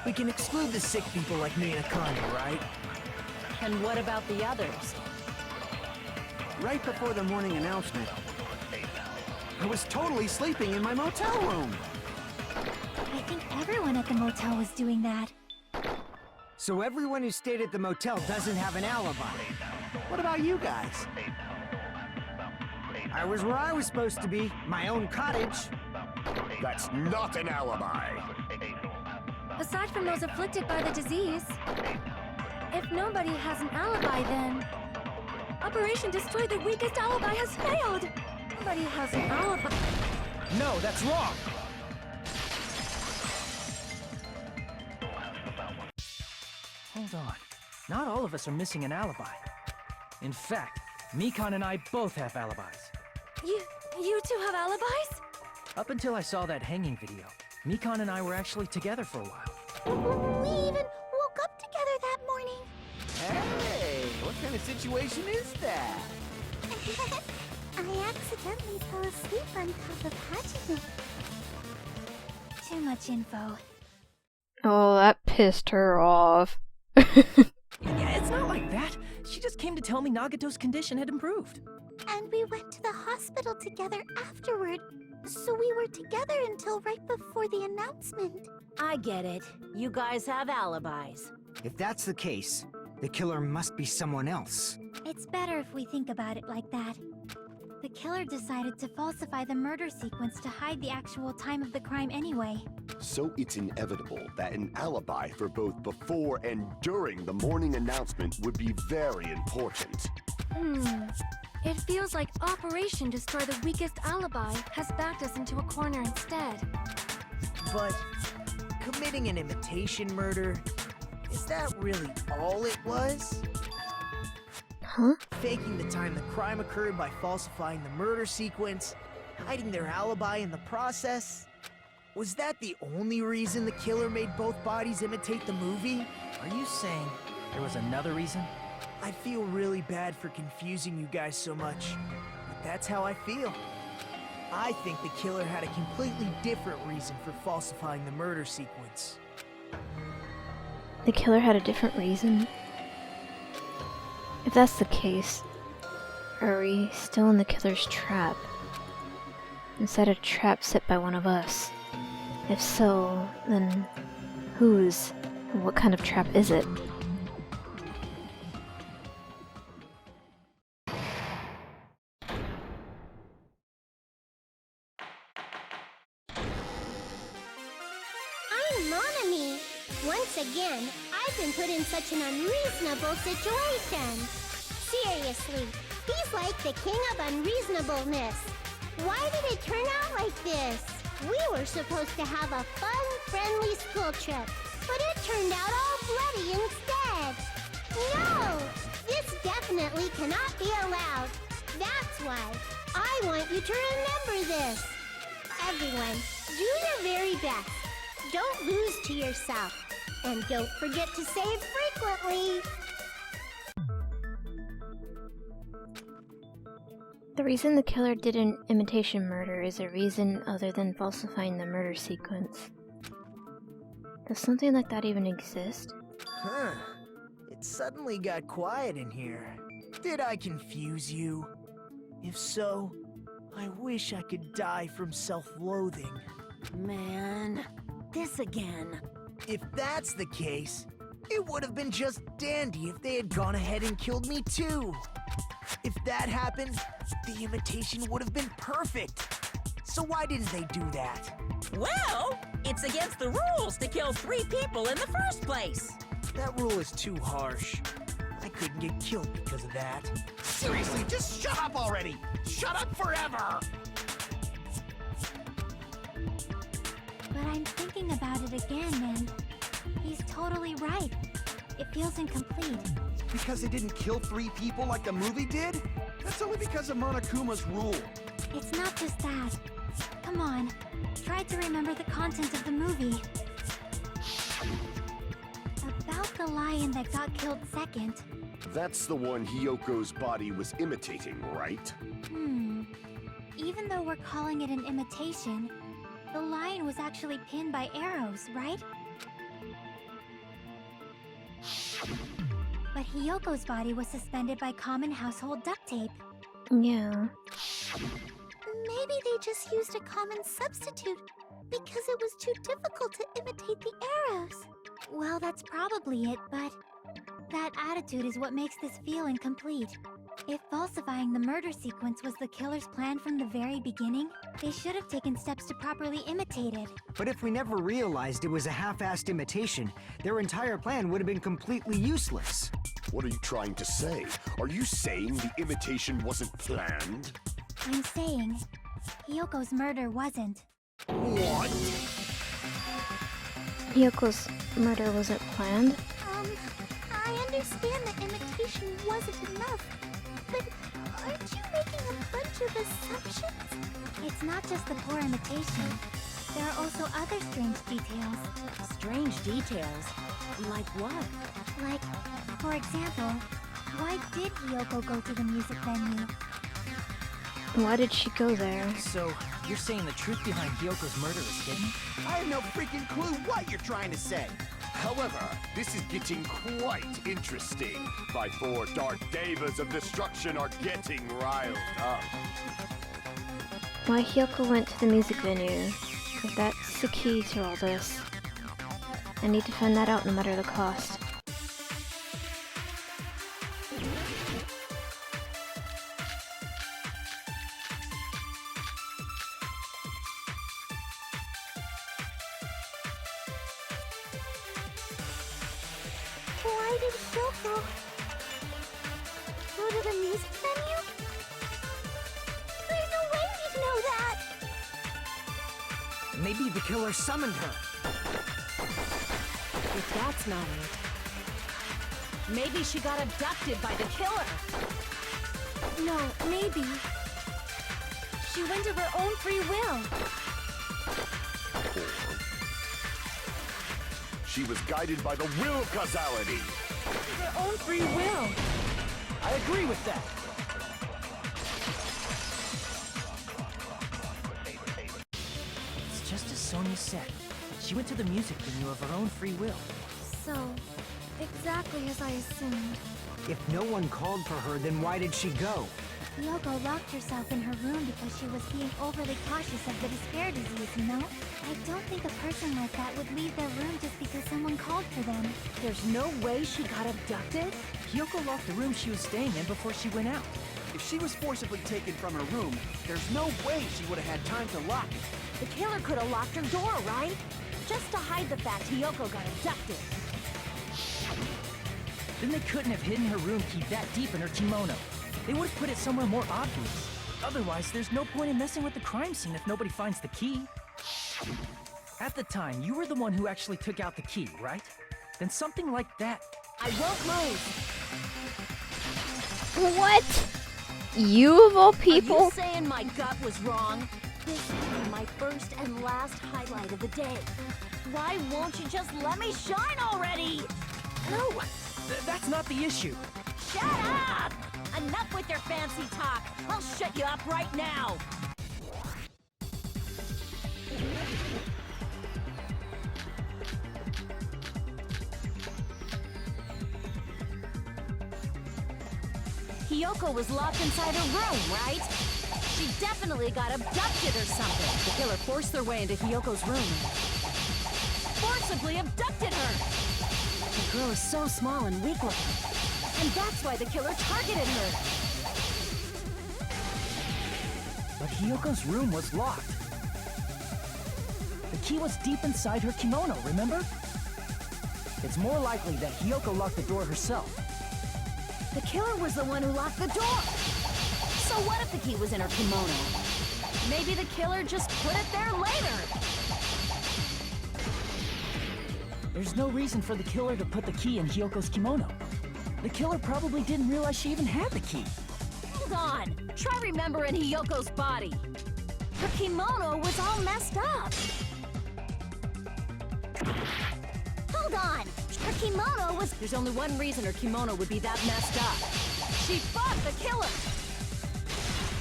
Speaker 5: We can exclude the sick people like me and Akane, right?
Speaker 7: And what about the others?
Speaker 6: Right before the morning announcement, I was totally sleeping in my motel room.
Speaker 3: I think everyone at the motel was doing that.
Speaker 10: So everyone who stayed at the motel doesn't have an alibi.
Speaker 6: What about you guys?
Speaker 10: I was where I was supposed to be, my own cottage.
Speaker 4: That's not an alibi.
Speaker 9: Aside from those afflicted by the disease, if nobody has an alibi, then Operation Destroy the Weakest Alibi has failed. Nobody has an alibi.
Speaker 8: No, that's wrong! Hold on. Not all of us are missing an alibi. In fact, Mikan and I both have alibis.
Speaker 9: You two have alibis?
Speaker 8: Up until I saw that hanging video, Mikan and I were actually together for a while.
Speaker 11: We even woke up together that morning.
Speaker 6: Hey, what kind of situation is that?
Speaker 11: I accidentally fell asleep on top of Hajime.
Speaker 3: Too much info.
Speaker 1: Oh, that pissed her off.
Speaker 8: Yeah, it's not like that. She just came to tell me Nagato's condition had improved.
Speaker 11: And we went to the hospital together afterward. So we were together until right before the announcement.
Speaker 7: I get it. You guys have alibis.
Speaker 10: If that's the case, the killer must be someone else.
Speaker 3: It's better if we think about it like that. The killer decided to falsify the murder sequence to hide the actual time of the crime anyway.
Speaker 4: So it's inevitable that an alibi for both before and during the morning announcement would be very important.
Speaker 9: It feels like Operation Destroy the Weakest Alibi has backed us into a corner instead.
Speaker 5: But committing an imitation murder, is that really all it was?
Speaker 1: Huh?
Speaker 5: Faking the time the crime occurred by falsifying the murder sequence, hiding their alibi in the process? Was that the only reason the killer made both bodies imitate the movie?
Speaker 8: Are you saying there was another reason?
Speaker 5: I feel really bad for confusing you guys so much, but that's how I feel. I think the killer had a completely different reason for falsifying the murder sequence.
Speaker 1: The killer had a different reason? If that's the case, are we still in the killer's trap? Instead of a trap set by one of us? If so, then whose? And what kind of trap is it?
Speaker 11: I'm Monami. Once again, I've been put in such an unreasonable situation. Seriously, he's like the king of unreasonableness. Why did it turn out like this? We were supposed to have a fun, friendly school trip, but it turned out all bloody instead. No! This definitely cannot be allowed. That's why I want you to remember this. Everyone, do your very best. Don't lose to yourself. And don't forget to save frequently.
Speaker 1: The reason the killer did an imitation murder is a reason other than falsifying the murder sequence. Does something like that even exist?
Speaker 5: Huh. It suddenly got quiet in here. Did I confuse you? If so, I wish I could die from self-loathing.
Speaker 7: Man, this again.
Speaker 5: If that's the case, it would have been just dandy if they had gone ahead and killed me too. If that happened, the imitation would have been perfect. So why didn't they do that?
Speaker 2: Well, it's against the rules to kill 3 people in the first place.
Speaker 5: That rule is too harsh. I couldn't get killed because of that.
Speaker 4: Seriously, just shut up already! Shut up forever!
Speaker 3: But I'm thinking about it again, and he's totally right. It feels incomplete.
Speaker 6: Because it didn't kill 3 people like the movie did? That's only because of Monokuma's rule.
Speaker 3: It's not just that. Come on, try to remember the content of the movie. About the lion that got killed second.
Speaker 4: That's the one Hyoko's body was imitating, right?
Speaker 3: Even though we're calling it an imitation, the lion was actually pinned by arrows, right? But Hyoko's body was suspended by common household duct tape.
Speaker 1: Yeah.
Speaker 11: Maybe they just used a common substitute because it was too difficult to imitate the arrows.
Speaker 3: Well, that's probably it, but that attitude is what makes this feel incomplete. If falsifying the murder sequence was the killer's plan from the very beginning, they should have taken steps to properly imitate it.
Speaker 10: But if we never realized it was a half-assed imitation, their entire plan would have been completely useless.
Speaker 4: What are you trying to say? Are you saying the imitation wasn't planned?
Speaker 3: I'm saying, Hyoko's murder wasn't.
Speaker 4: What?
Speaker 1: Hyoko's murder wasn't planned?
Speaker 11: I understand that imitation wasn't enough, but aren't you making a bunch of assumptions?
Speaker 3: It's not just the poor imitation. There are also other strange details.
Speaker 7: Strange details? Like what?
Speaker 3: Like, for example, why did Hyoko go to the music venue?
Speaker 1: Why did she go there?
Speaker 8: So, you're saying the truth behind Hyoko's murder is hidden?
Speaker 6: I have no freaking clue what you're trying to say.
Speaker 4: However, this is getting quite interesting. My 4 dark devas of destruction are getting riled up.
Speaker 1: Why Hyoko went to the music venue? If that's the key to all this. I need to find that out no matter the cost.
Speaker 11: Why did Hyoko go to the music venue? There's no way we'd know that!
Speaker 10: Maybe the killer summoned her.
Speaker 7: If that's not it, maybe she got abducted by the killer.
Speaker 9: No, maybe. She went of her own free will.
Speaker 4: Or she was guided by the will of causality.
Speaker 9: Her own free will.
Speaker 8: I agree with that. It's just as Sonia said. She went to the music venue of her own free will.
Speaker 9: So, exactly as I assumed.
Speaker 10: If no one called for her, then why did she go?
Speaker 3: Yoko locked herself in her room because she was being overly cautious of the despair disease, you know? I don't think a person like that would leave their room just because someone called for them.
Speaker 7: There's no way she got abducted?
Speaker 8: Kyoko locked the room she was staying in before she went out.
Speaker 6: If she was forcibly taken from her room, there's no way she would have had time to lock it.
Speaker 7: The killer could have locked her door, right? Just to hide the fact Hiyoko got abducted.
Speaker 8: Then they couldn't have hidden her room key that deep in her kimono. They would have put it somewhere more obvious. Otherwise, there's no point in messing with the crime scene if nobody finds the key. At the time, you were the one who actually took out the key, right? Then something like that...
Speaker 7: I won't move!
Speaker 1: What? You of all
Speaker 7: Are
Speaker 1: people?
Speaker 7: you saying my gut was wrong? This will be my first and last highlight of the day. Why won't you just let me shine already?
Speaker 8: No! That's not the issue.
Speaker 7: Shut up! Enough with your fancy talk. I'll shut you up right now. Hiyoko was locked inside her room, right? She definitely got abducted or something. The killer forced their way into Hiyoko's room. Forcibly abducted her! The girl is so small and weak-looking. And that's why the killer targeted her.
Speaker 8: But Hiyoko's room was locked. The key was deep inside her kimono, remember? It's more likely that Hiyoko locked the door herself.
Speaker 7: The killer was the one who locked the door. So what if the key was in her kimono? Maybe the killer just put it there later.
Speaker 8: There's no reason for the killer to put the key in Hiyoko's kimono. The killer probably didn't realize she even had the key.
Speaker 7: Hold on. Try remembering Hiyoko's body. Her kimono was all messed up. Hold on. Her kimono was... There's only one reason her kimono would be that messed up. She fought the killer.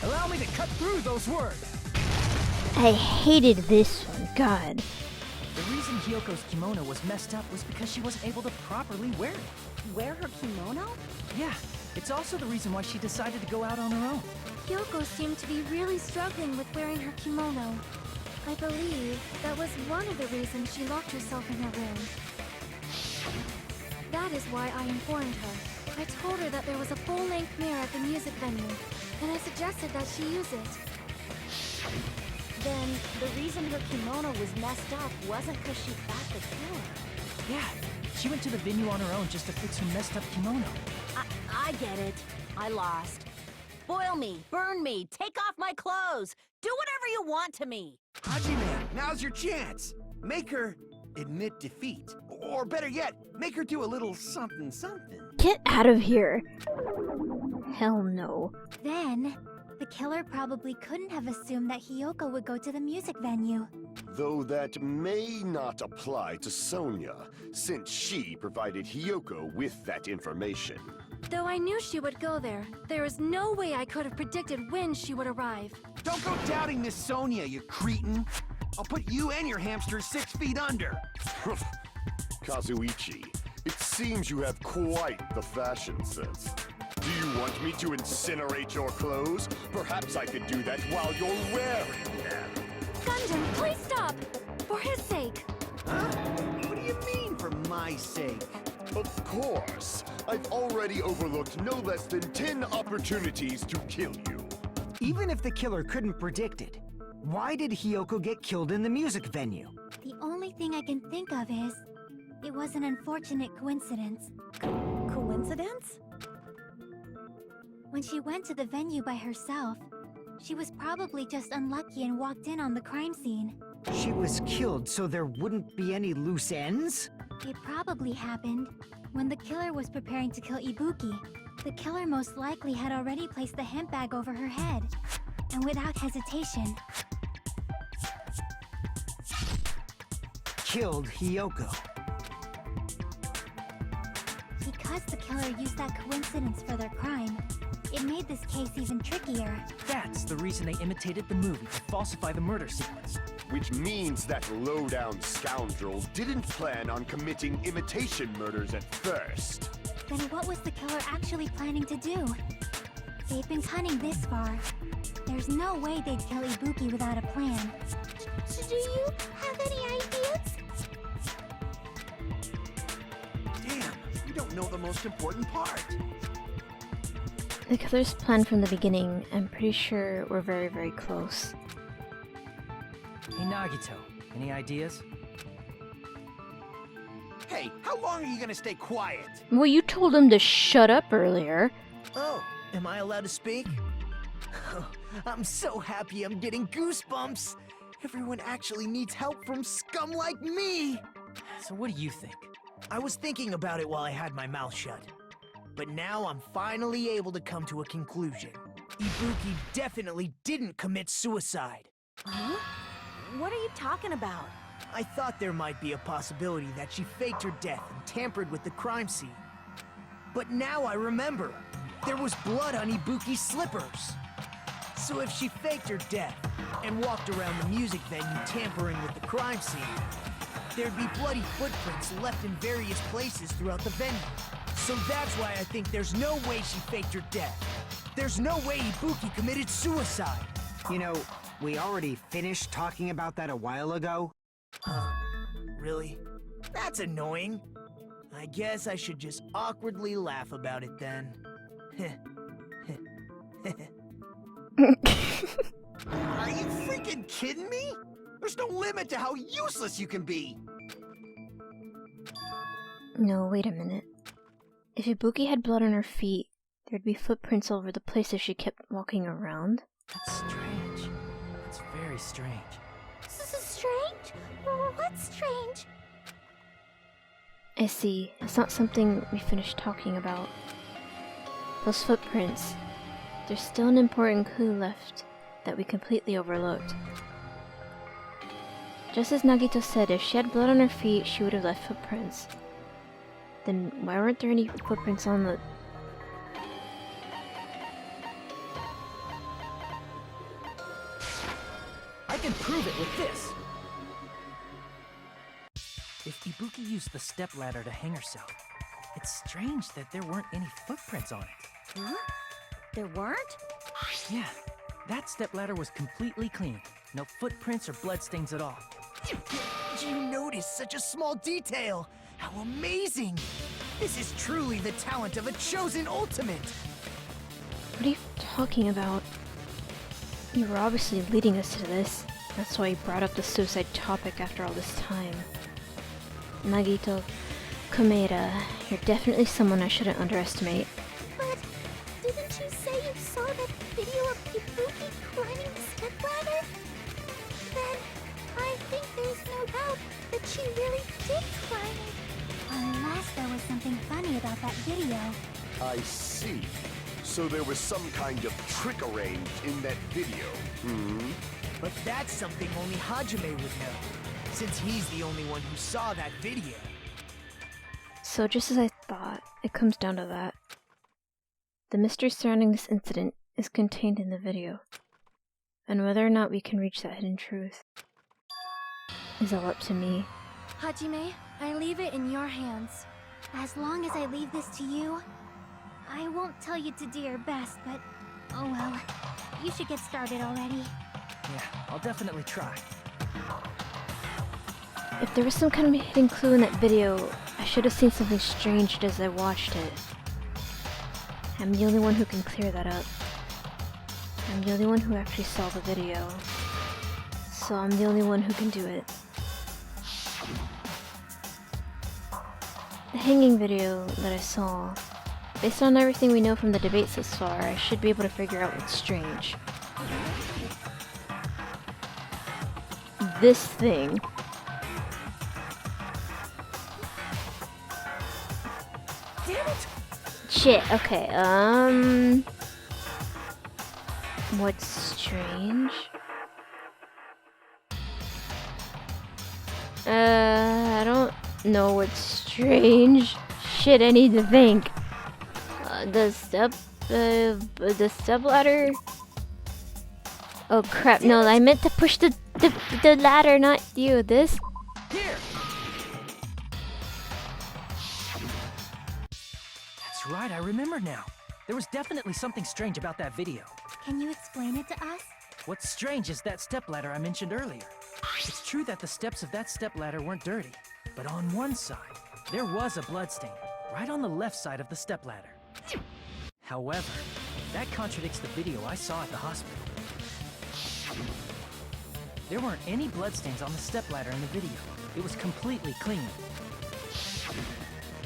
Speaker 8: Allow me to cut through those words.
Speaker 1: I hated this one, God.
Speaker 8: The reason Hiyoko's kimono was messed up was because she wasn't able to properly wear it.
Speaker 7: Wear her kimono?
Speaker 8: Yeah, it's also the reason why she decided to go out on her own.
Speaker 9: Yoko seemed to be really struggling with wearing her kimono. I believe that was one of the reasons she locked herself in her room. That is why I informed her. I told her that there was a full-length mirror at the music venue, and I suggested that she use it.
Speaker 7: Then the reason her kimono was messed up wasn't because she fought the killer.
Speaker 8: Yeah, she went to the venue on her own just to fix her messed up kimono.
Speaker 7: I get it. I lost. Boil me, burn me, take off my clothes. Do whatever you want to me.
Speaker 6: Hajime, now's your chance. Make her admit defeat. Or better yet, make her do a little something something.
Speaker 1: Get out of here. Hell no.
Speaker 3: Then, the killer probably couldn't have assumed that Hiyoko would go to the music venue.
Speaker 4: Though that may not apply to Sonia, since she provided Hiyoko with that information.
Speaker 9: Though I knew she would go there, there is no way I could have predicted when she would arrive.
Speaker 6: Don't go doubting Miss Sonia, you cretin. I'll put you and your hamster 6 feet under.
Speaker 4: Kazuichi, it seems you have quite the fashion sense. Do you want me to incinerate your clothes? Perhaps I could do that while you're wearing them.
Speaker 9: Gundam, please stop! For his sake!
Speaker 6: Huh? What do you mean, for my sake?
Speaker 4: Of course. I've already overlooked no less than 10 opportunities to kill you.
Speaker 10: Even if the killer couldn't predict it, why did Hiyoko get killed in the music venue?
Speaker 3: The only thing I can think of is, it was an unfortunate coincidence.
Speaker 7: Coincidence?
Speaker 3: When she went to the venue by herself, she was probably just unlucky and walked in on the crime scene.
Speaker 10: She was killed so there wouldn't be any loose ends?
Speaker 3: It probably happened when the killer was preparing to kill Ibuki. The killer most likely had already placed the hemp bag over her head, and without hesitation,
Speaker 10: killed Hiyoko.
Speaker 3: Because the killer used that coincidence for their crime, it made this case even trickier.
Speaker 8: That's the reason they imitated the movie to falsify the murder sequence.
Speaker 4: Which means that low-down scoundrel didn't plan on committing imitation murders at first.
Speaker 3: Then what was the killer actually planning to do? They've been cunning this far. There's no way they'd kill Ibuki without a plan.
Speaker 11: Do you have any ideas?
Speaker 6: Damn, you don't know the most important part.
Speaker 1: The killer's plan from the beginning, I'm pretty sure we're very, very close.
Speaker 8: Hey Nagito, any ideas?
Speaker 6: Hey, how long are you gonna stay quiet?
Speaker 1: Well, you told him to shut up earlier.
Speaker 5: Oh, am I allowed to speak? I'm so happy I'm getting goosebumps. Everyone actually needs help from scum like me.
Speaker 8: So what do you think?
Speaker 5: I was thinking about it while I had my mouth shut. But now I'm finally able to come to a conclusion. Ibuki definitely didn't commit suicide.
Speaker 7: Huh? What are you talking about?
Speaker 5: I thought there might be a possibility that she faked her death and tampered with the crime scene. But now I remember. There was blood on Ibuki's slippers. So if she faked her death and walked around the music venue tampering with the crime scene, there'd be bloody footprints left in various places throughout the venue. So that's why I think there's no way she faked her death. There's no way Ibuki committed suicide.
Speaker 10: You know, we already finished talking about that a while ago.
Speaker 5: Huh? Really? That's annoying. I guess I should just awkwardly laugh about it then.
Speaker 6: Are you freaking kidding me? There's no limit to how useless you can be.
Speaker 1: No, wait a minute. If Ibuki had blood on her feet, there'd be footprints all over the place if she kept walking around.
Speaker 8: That's strange. That's very strange.
Speaker 11: Strange? What's strange?
Speaker 1: I see. It's not something we finished talking about. Those footprints. There's still an important clue left that we completely overlooked. Just as Nagito said, if she had blood on her feet, she would have left footprints. Then why weren't there any footprints on the...
Speaker 8: I can prove it with this! If Ibuki used the stepladder to hang herself, it's strange that there weren't any footprints on it.
Speaker 7: Huh? There weren't?
Speaker 8: Yeah, that stepladder was completely clean. No footprints or bloodstains at all.
Speaker 5: Did you notice such a small detail? How amazing! This is truly the talent of a chosen ultimate!
Speaker 1: What are you talking about? You were obviously leading us to this. That's why you brought up the suicide topic after all this time. Nagito, Komeda, you're definitely someone I shouldn't underestimate.
Speaker 11: But didn't you say you saw that video of Ibuki climbing the stepladder? Then I think there's no doubt that she really did climb it.
Speaker 3: Unless there was something funny about that video.
Speaker 4: I see. So there was some kind of trick arranged in that video,
Speaker 5: But that's something only Hajime would know, since he's the only one who saw that video.
Speaker 1: So just as I thought, it comes down to that. The mystery surrounding this incident is contained in the video, and whether or not we can reach that hidden truth is all up to me.
Speaker 9: Hajime, I leave it in your hands.
Speaker 3: As long as I leave this to you, I won't tell you to do your best, but oh well. You should get started already.
Speaker 8: Yeah, I'll definitely try.
Speaker 1: If there was some kind of hidden clue in that video, I should have seen something strange as I watched it. I'm the only one who can clear that up. I'm the only one who actually saw the video. So I'm the only one who can do it. The hanging video that I saw, based on everything we know from the debates thus far, I should be able to figure out what's strange. This thing.
Speaker 7: Damn it!
Speaker 1: Shit, okay, what's strange? I don't know what's strange. Shit, I need to think. The step ladder? Oh crap, no, I meant to push the ladder, not you. This?
Speaker 8: Here! That's right, I remember now. There was definitely something strange about that video.
Speaker 3: Can you explain it to us?
Speaker 8: What's strange is that stepladder I mentioned earlier. It's true that the steps of that stepladder weren't dirty, but on one side, there was a bloodstain, right on the left side of the stepladder. However, that contradicts the video I saw at the hospital. There weren't any bloodstains on the stepladder in the video. It was completely clean.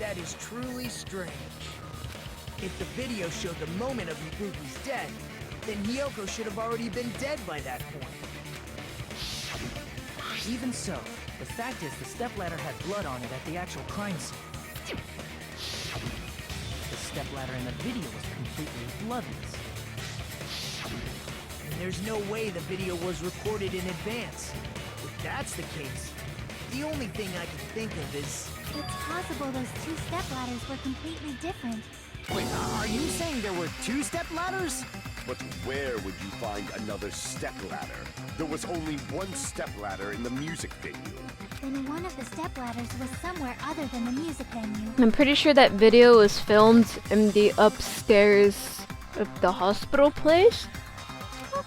Speaker 5: That is truly strange. If the video showed the moment of Ibuki's death, then Hiyoko should have already been dead by that point.
Speaker 8: Even so, the fact is the stepladder had blood on it at the actual crime scene. The stepladder in the video was completely bloodless.
Speaker 5: And there's no way the video was recorded in advance. If that's the case, the only thing I can think of is...
Speaker 3: It's possible those two stepladders were completely different.
Speaker 10: Wait, are you saying there were 2 stepladders?
Speaker 4: But where would you find another stepladder? There was only one stepladder in the music venue.
Speaker 3: Then one of the stepladders was somewhere other than the music venue.
Speaker 1: I'm pretty sure that video was filmed in the upstairs of the hospital place.
Speaker 11: What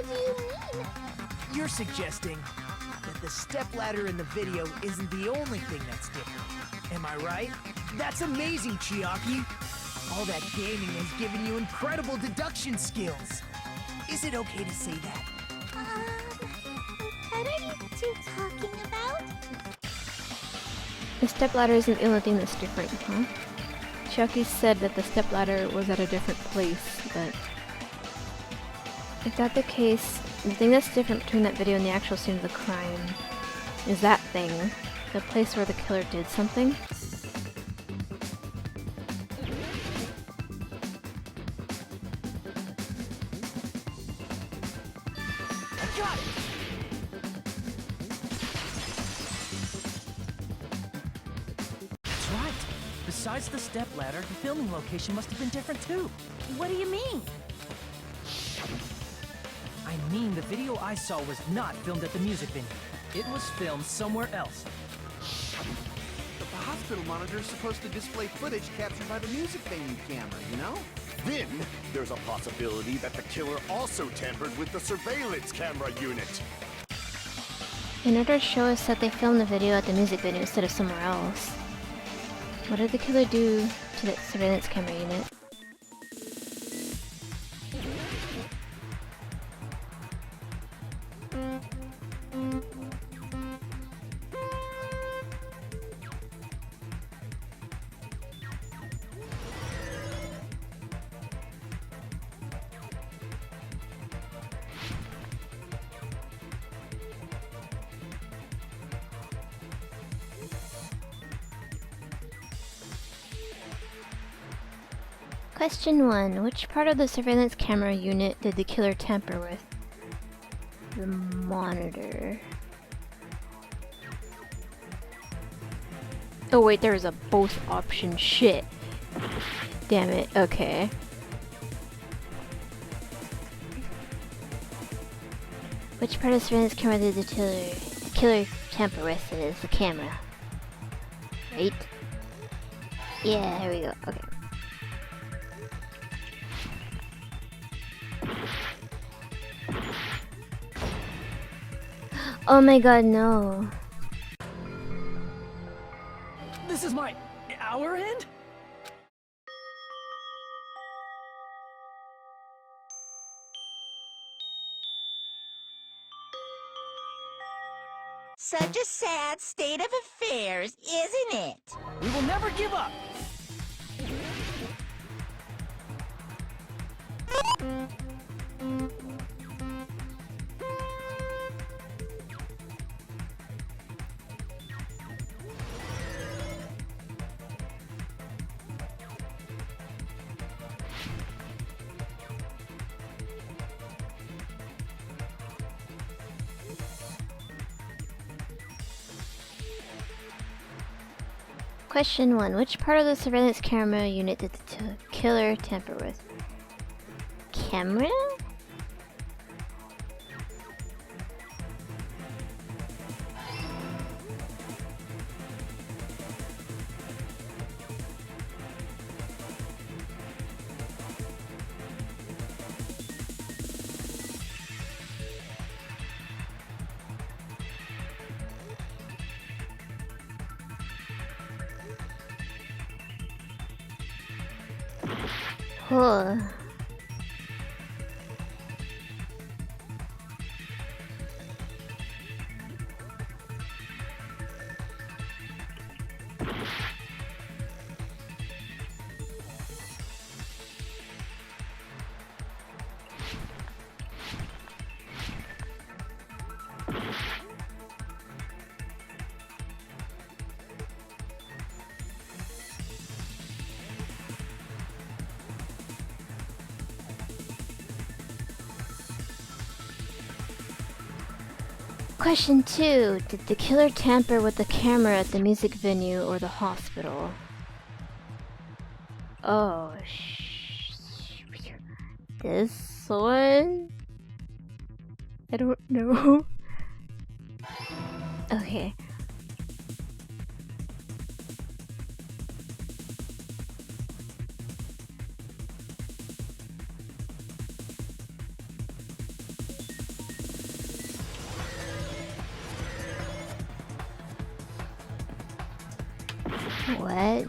Speaker 11: do you mean?
Speaker 5: You're suggesting that the stepladder in the video isn't the only thing that's different. Am I right? That's amazing, Chiaki! All that gaming has given you incredible deduction skills. Is it okay to say that?
Speaker 11: What are you two talking about?
Speaker 1: The stepladder isn't the only thing that's different, huh? Chucky said that the stepladder was at a different place, but... if that's the case, the thing that's different between that video and the actual scene of the crime is that thing. The place where the killer did something.
Speaker 5: Got it!
Speaker 8: That's right. Besides the stepladder, the filming location must have been different too.
Speaker 7: What do you mean?
Speaker 8: I mean, the video I saw was not filmed at the music venue. It was filmed somewhere else.
Speaker 6: But the hospital monitor is supposed to display footage captured by the music venue camera, you know?
Speaker 4: Then, there's a possibility that the killer also tampered with the surveillance camera unit.
Speaker 1: In order to show us that they filmed the video at the music venue instead of somewhere else. What did the killer do to the surveillance camera unit? Question 1. Which part of the surveillance camera unit did the killer tamper with? The monitor. Oh wait, there is a both option. Shit. Damn it. Okay. Which part of the surveillance camera did the killer tamper with? It is the camera. Right? Yeah, here we go. Okay. Oh my god, no.
Speaker 8: This is my hour end?
Speaker 2: Such a sad state of affairs, isn't it?
Speaker 8: We will never give up!
Speaker 1: Question 1. Which part of the surveillance camera unit did the killer tamper with? Camera? Huh. Question 2. Did the killer tamper with the camera at the music venue or the hospital? Oh, this one? I don't know. Okay. What?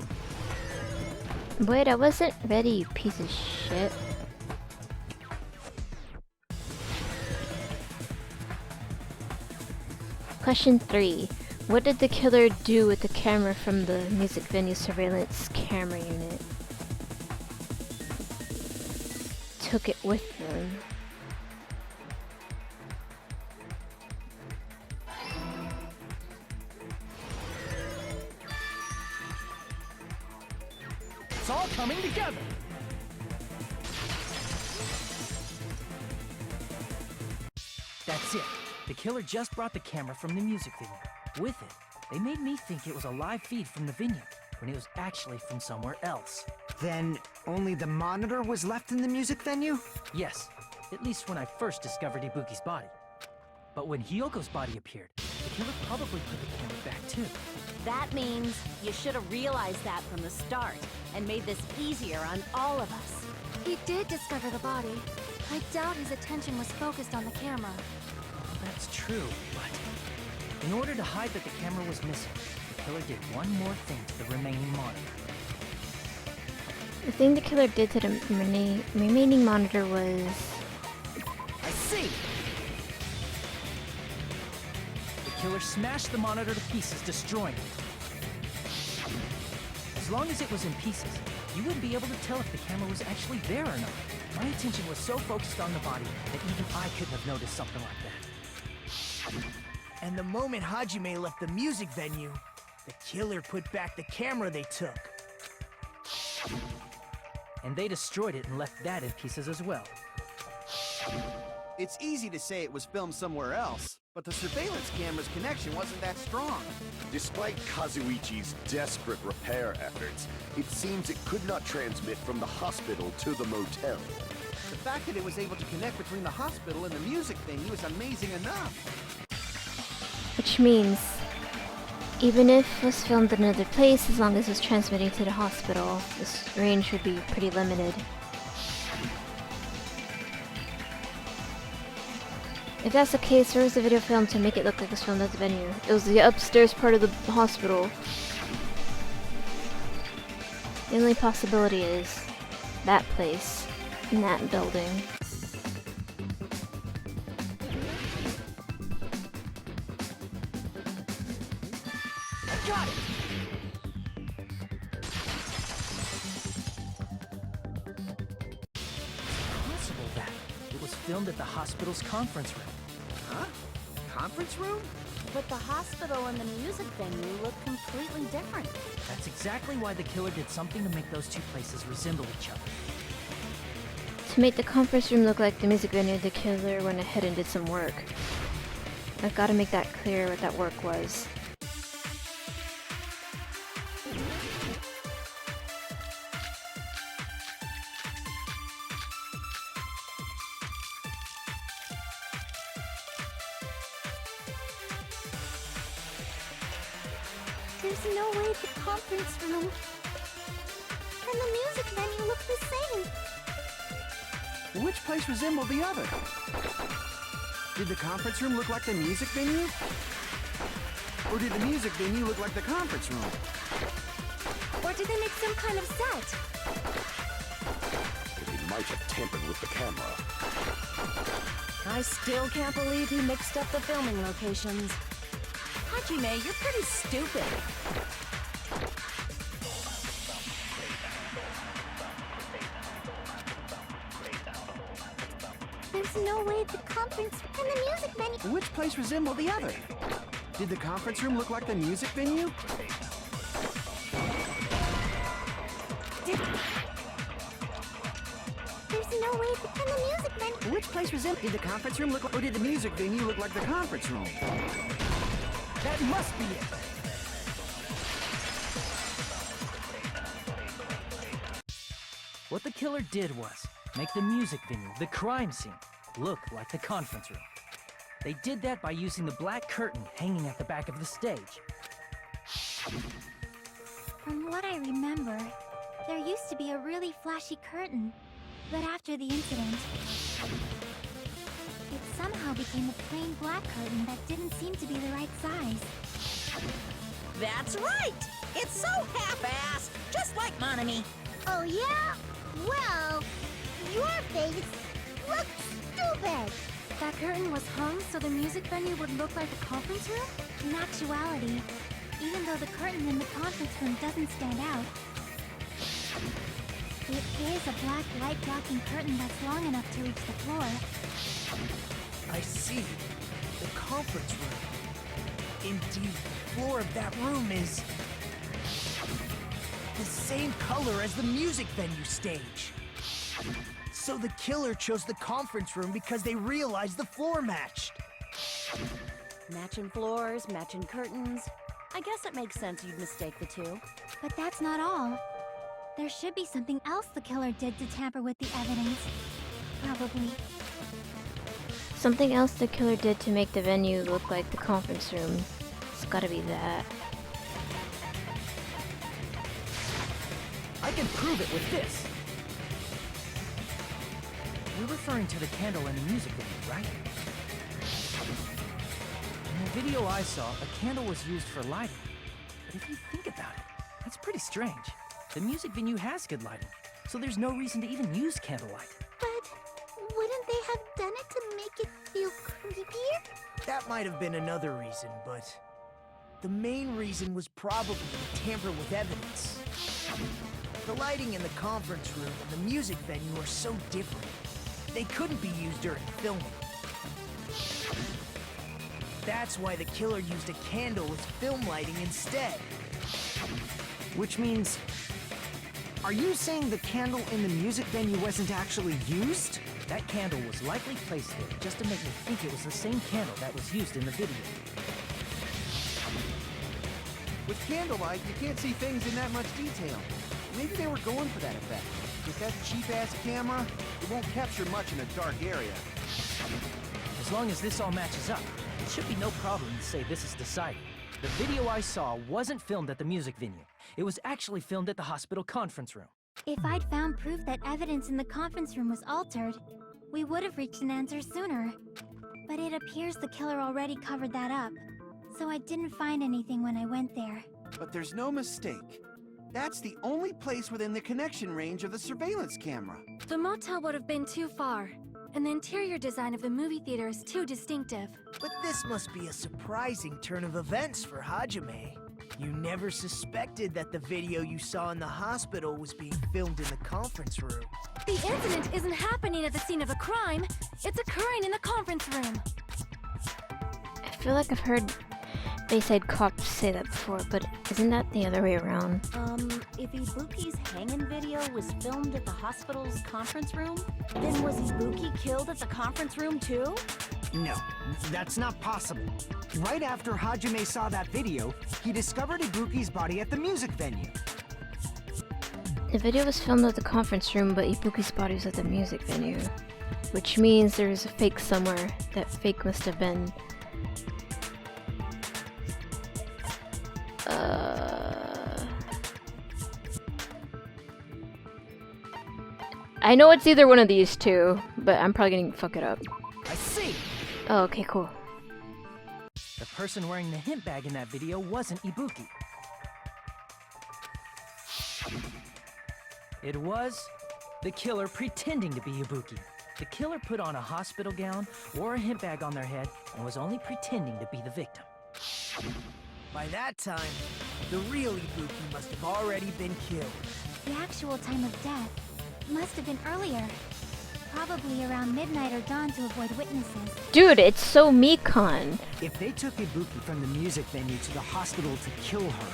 Speaker 1: Wait, I wasn't ready, you piece of shit. Question 3. What did the killer do with the camera from the music venue surveillance camera unit? Took it with them.
Speaker 8: It's all coming together! That's it. The killer just brought the camera from the music venue. With it, they made me think it was a live feed from the venue, when it was actually from somewhere else.
Speaker 10: Then only the monitor was left in the music venue?
Speaker 8: Yes, at least when I first discovered Ibuki's body. But when Hyoko's body appeared, the killer probably put the camera back too.
Speaker 7: That means you should have realized that from the start and made this easier on all of us.
Speaker 9: He did discover the body. I doubt his attention was focused on the camera.
Speaker 8: That's true, but in order to hide that the camera was missing, the killer did one more thing to the remaining monitor.
Speaker 1: The thing the killer did to the remaining monitor was...
Speaker 8: I see! The killer smashed the monitor to pieces, destroying it. As long as it was in pieces, you wouldn't be able to tell if the camera was actually there or not. My attention was so focused on the body that even I couldn't have noticed something like that.
Speaker 5: And the moment Hajime left the music venue, the killer put back the camera they took.
Speaker 8: And they destroyed it and left that in pieces as well.
Speaker 6: It's easy to say it was filmed somewhere else, but the surveillance camera's connection wasn't that strong.
Speaker 4: Despite Kazuichi's desperate repair efforts, it seems it could not transmit from the hospital to the motel.
Speaker 6: The fact that it was able to connect between the hospital and the music venue is amazing enough.
Speaker 1: Which means, even if it was filmed in another place, as long as it was transmitting to the hospital, this range would be pretty limited. If that's the case, where was the video filmed to make it look like it was filmed at the venue? It was the upstairs part of the hospital. The only possibility is that place, in that building.
Speaker 8: I got it! It's possible that it was filmed at the hospital's conference room.
Speaker 6: Huh? Conference room?
Speaker 7: But the hospital and the music venue look completely different.
Speaker 8: That's exactly why the killer did something to make those two places resemble each other.
Speaker 1: To make the conference room look like the music venue, the killer went ahead and did some work. I've got to make that clear what that work was.
Speaker 11: There's no way the conference room and the music venue look the same.
Speaker 6: Which place resembled the other? Did the conference room look like the music venue? Or did the music venue look like the conference room?
Speaker 9: Or did they make some kind of set?
Speaker 4: might have tampered with the camera.
Speaker 7: I still can't believe he mixed up the filming locations. Hajime, you're pretty stupid.
Speaker 11: There's no way the conference and the music venue.
Speaker 6: Which place resembled the other? Did the conference room look like the music venue?
Speaker 11: There's no way and the music venue.
Speaker 6: Which place resembled? Did the conference room look like, or did the music venue look like the conference room?
Speaker 8: That must be it. What the killer did was make the music venue, the crime scene, look like the conference room. They did that by using the black curtain hanging at the back of the stage.
Speaker 3: From what I remember, there used to be a really flashy curtain. But after the incident, it somehow became a plain black curtain that didn't seem to be the right size.
Speaker 2: That's right! It's so half-assed, just like Monami.
Speaker 11: Oh yeah? Well, your face looks stupid.
Speaker 9: That curtain was hung so the music venue would look like a conference room?
Speaker 3: In actuality, even though the curtain in the conference room doesn't stand out, it is a black light blocking curtain that's long enough to reach the floor.
Speaker 5: I see. The conference room. Indeed, the floor of that room is the same color as the music venue stage. So the killer chose the conference room because they realized the floor matched.
Speaker 7: Matching floors, matching curtains. I guess it makes sense you'd mistake the two.
Speaker 3: But that's not all. There should be something else the killer did to tamper with the evidence. Probably.
Speaker 1: Something else the killer did to make the venue look like the conference room. It's gotta be that.
Speaker 8: I can prove it with this. You're referring to the candle in the music venue, right? In the video I saw, a candle was used for lighting. But if you think about it, that's pretty strange. The music venue has good lighting, so there's no reason to even use candlelight.
Speaker 11: But wouldn't they have done it to make it feel creepier?
Speaker 5: That might have been another reason, but the main reason was probably to tamper with evidence. The lighting in the conference room and the music venue are so different. They couldn't be used during filming. That's why the killer used a candle as film lighting instead.
Speaker 10: Which means... Are you saying the candle in the music venue wasn't actually used?
Speaker 8: That candle was likely placed there just to make me think it was the same candle that was used in the video.
Speaker 6: With candlelight, you can't see things in that much detail. Maybe they were going for that effect. With that cheap-ass camera, it won't capture much in a dark area.
Speaker 8: As long as this all matches up, it should be no problem to say this is decided. The video I saw wasn't filmed at the music venue. It was actually filmed at the hospital conference room.
Speaker 3: If I'd found proof that evidence in the conference room was altered, we would have reached an answer sooner. But it appears the killer already covered that up, so I didn't find anything when I went there.
Speaker 6: But there's no mistake. That's the only place within the connection range of the surveillance camera.
Speaker 9: The motel would have been too far, and the interior design of the movie theater is too distinctive.
Speaker 5: But this must be a surprising turn of events for Hajime. You never suspected that the video you saw in the hospital was being filmed in the conference room.
Speaker 9: The incident isn't happening at the scene of a crime, it's occurring in the conference room.
Speaker 1: I feel like I've heard Bayside cops say that before, but isn't that the other way around?
Speaker 7: If Ibuki's hanging video was filmed at the hospital's conference room, then was Ibuki killed at the conference room too?
Speaker 10: No, that's not possible. Right after Hajime saw that video, he discovered Ibuki's body at the music venue.
Speaker 1: The video was filmed at the conference room, but Ibuki's body was at the music venue. Which means there was a fake somewhere. That fake must have been... I know it's either one of these two, but I'm probably gonna fuck it up.
Speaker 8: I see!
Speaker 1: Oh, okay, cool.
Speaker 8: The person wearing the hint bag in that video wasn't Ibuki. It was The killer pretending to be Ibuki. The killer put on a hospital gown, wore a hemp bag on their head, and was only pretending to be the victim.
Speaker 5: By that time, the real Ibuki must have already been killed.
Speaker 3: The actual time of death must have been earlier. Probably around midnight or dawn to avoid witnesses.
Speaker 1: Dude, it's so Mikon.
Speaker 10: If they took Ibuki from the music venue to the hospital to kill her,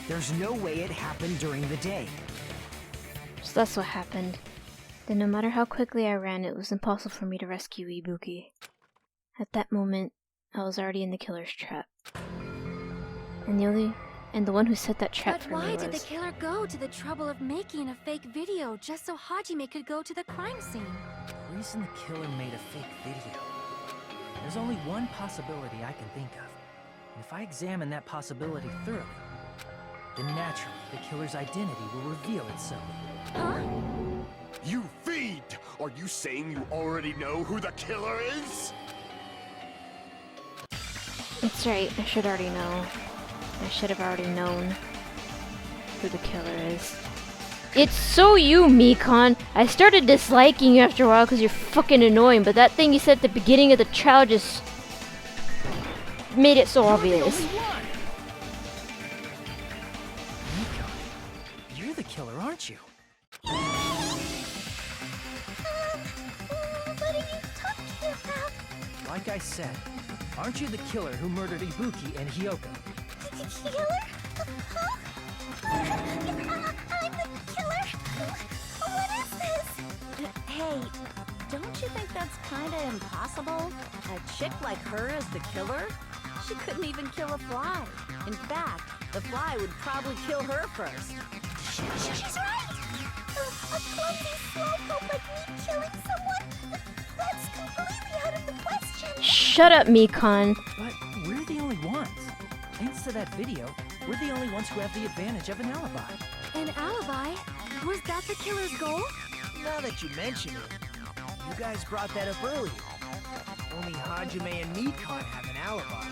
Speaker 10: there's no way it happened during the day.
Speaker 1: So that's what happened. Then no matter how quickly I ran, it was impossible for me to rescue Ibuki. At that moment, I was already in the killer's trap. And the one who set that trap
Speaker 9: But
Speaker 1: for me
Speaker 9: why
Speaker 1: was...
Speaker 9: did the killer go to the trouble of making a fake video just so Hajime could go to the crime scene?
Speaker 8: The reason the killer made a fake video. There's only one possibility I can think of. And if I examine that possibility thoroughly, then naturally the killer's identity will reveal itself.
Speaker 9: Huh?
Speaker 4: You fiend! Are you saying you already know who the killer is?
Speaker 1: That's right, I should already know. I should have already known who the killer is. It's so you, Mikon! I started disliking you after a while because you're fucking annoying, but that thing you said at the beginning of the trial just made it so obvious.
Speaker 8: Mikon, you're the killer, aren't you?
Speaker 11: What are you talking about?
Speaker 8: Like I said, aren't you the killer who murdered Ibuki and Hyoko?
Speaker 11: Killer? Huh? I'm the killer? What is this?
Speaker 7: Hey, don't you think that's kinda impossible? A chick like her as the killer? She couldn't even kill a fly. In fact, the fly would probably kill her first.
Speaker 11: She's right! A clumsy slowpoke like me killing someone? That's completely out of the question!
Speaker 1: Shut up, Mikon!
Speaker 8: But we're the only ones. Thanks to that video, we're the only ones who have the advantage of an alibi.
Speaker 9: An alibi? Was that the killer's goal?
Speaker 5: Now that you mention it, you guys brought that up earlier. Only Hajime and Mikon have an alibi.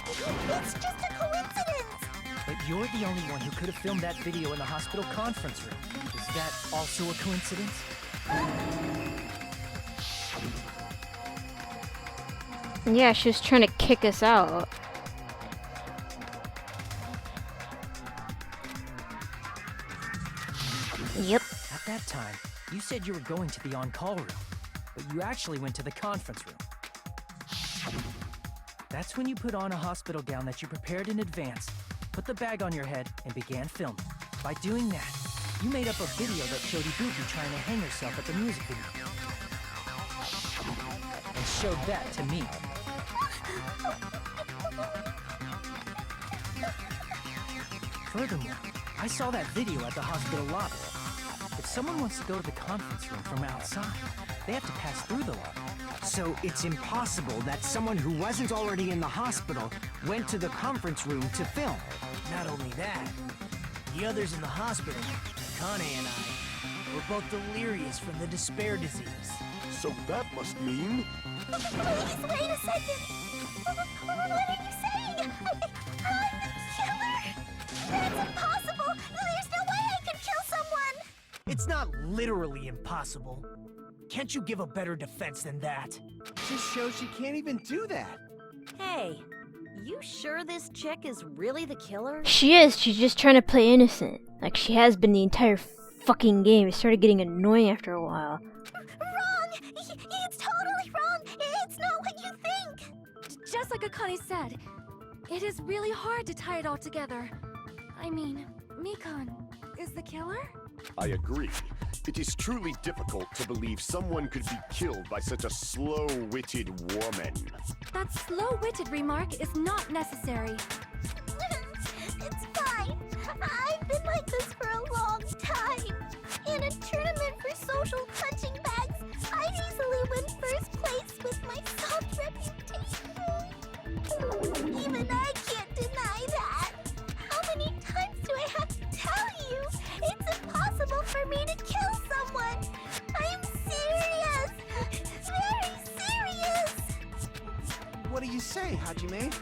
Speaker 11: It's just a coincidence!
Speaker 8: But you're the only one who could have filmed that video in the hospital conference room. Is that also a coincidence?
Speaker 1: Yeah, she was trying to kick us out. Yep.
Speaker 8: At that time, you said you were going to the on-call room, but you actually went to the conference room. That's when you put on a hospital gown that you prepared in advance, put the bag on your head, and began filming. By doing that, you made up a video that showed Ibuki trying to hang herself at the music video. And showed that to me. Furthermore, I saw that video at the hospital lobby. If someone wants to go to the conference room from outside, they have to pass through the lobby.
Speaker 10: So it's impossible that someone who wasn't already in the hospital went to the conference room to film.
Speaker 5: Not only that, the others in the hospital, Kane and I, were both delirious from the despair disease.
Speaker 4: So that must mean...
Speaker 11: Please, wait a second! What are you saying? I'm the killer? That's impossible! There's no way I could kill someone!
Speaker 5: It's not literally impossible. Can't you give a better defense than that?
Speaker 6: Just shows she can't even do that.
Speaker 7: Hey, you sure this chick is really the killer?
Speaker 1: She is. She's just trying to play innocent. Like she has been the entire fucking game. It started getting annoying after a while.
Speaker 11: Wrong! It's totally wrong! It's not what you think!
Speaker 9: Just like Akane said, it is really hard to tie it all together. I mean, Mikon is the killer?
Speaker 4: I agree. It is truly difficult to believe someone could be killed by such a slow-witted woman.
Speaker 9: That slow-witted remark is not necessary.
Speaker 11: It's fine. I've been like this for a long time. In a tournament for social punching bags, I easily win first place with my soft reputation. Even I can't deny that. How many times do I have to tell you? It's impossible for me to kill someone. I'm serious. Very serious.
Speaker 6: What do you say, Hajime?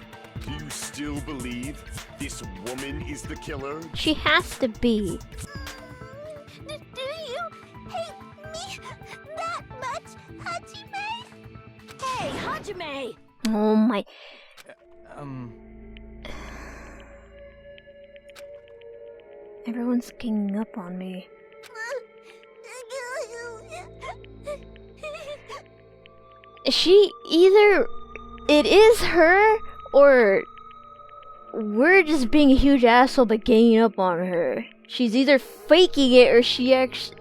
Speaker 4: Do you still believe this woman is the killer?
Speaker 1: She has to be.
Speaker 11: Do you? Hey, Hajime?
Speaker 7: Hey, Hajime!
Speaker 1: Oh my. Everyone's ganging up on me. She either it is her or we're just being a huge asshole by ganging up on her. She's either faking it or she actually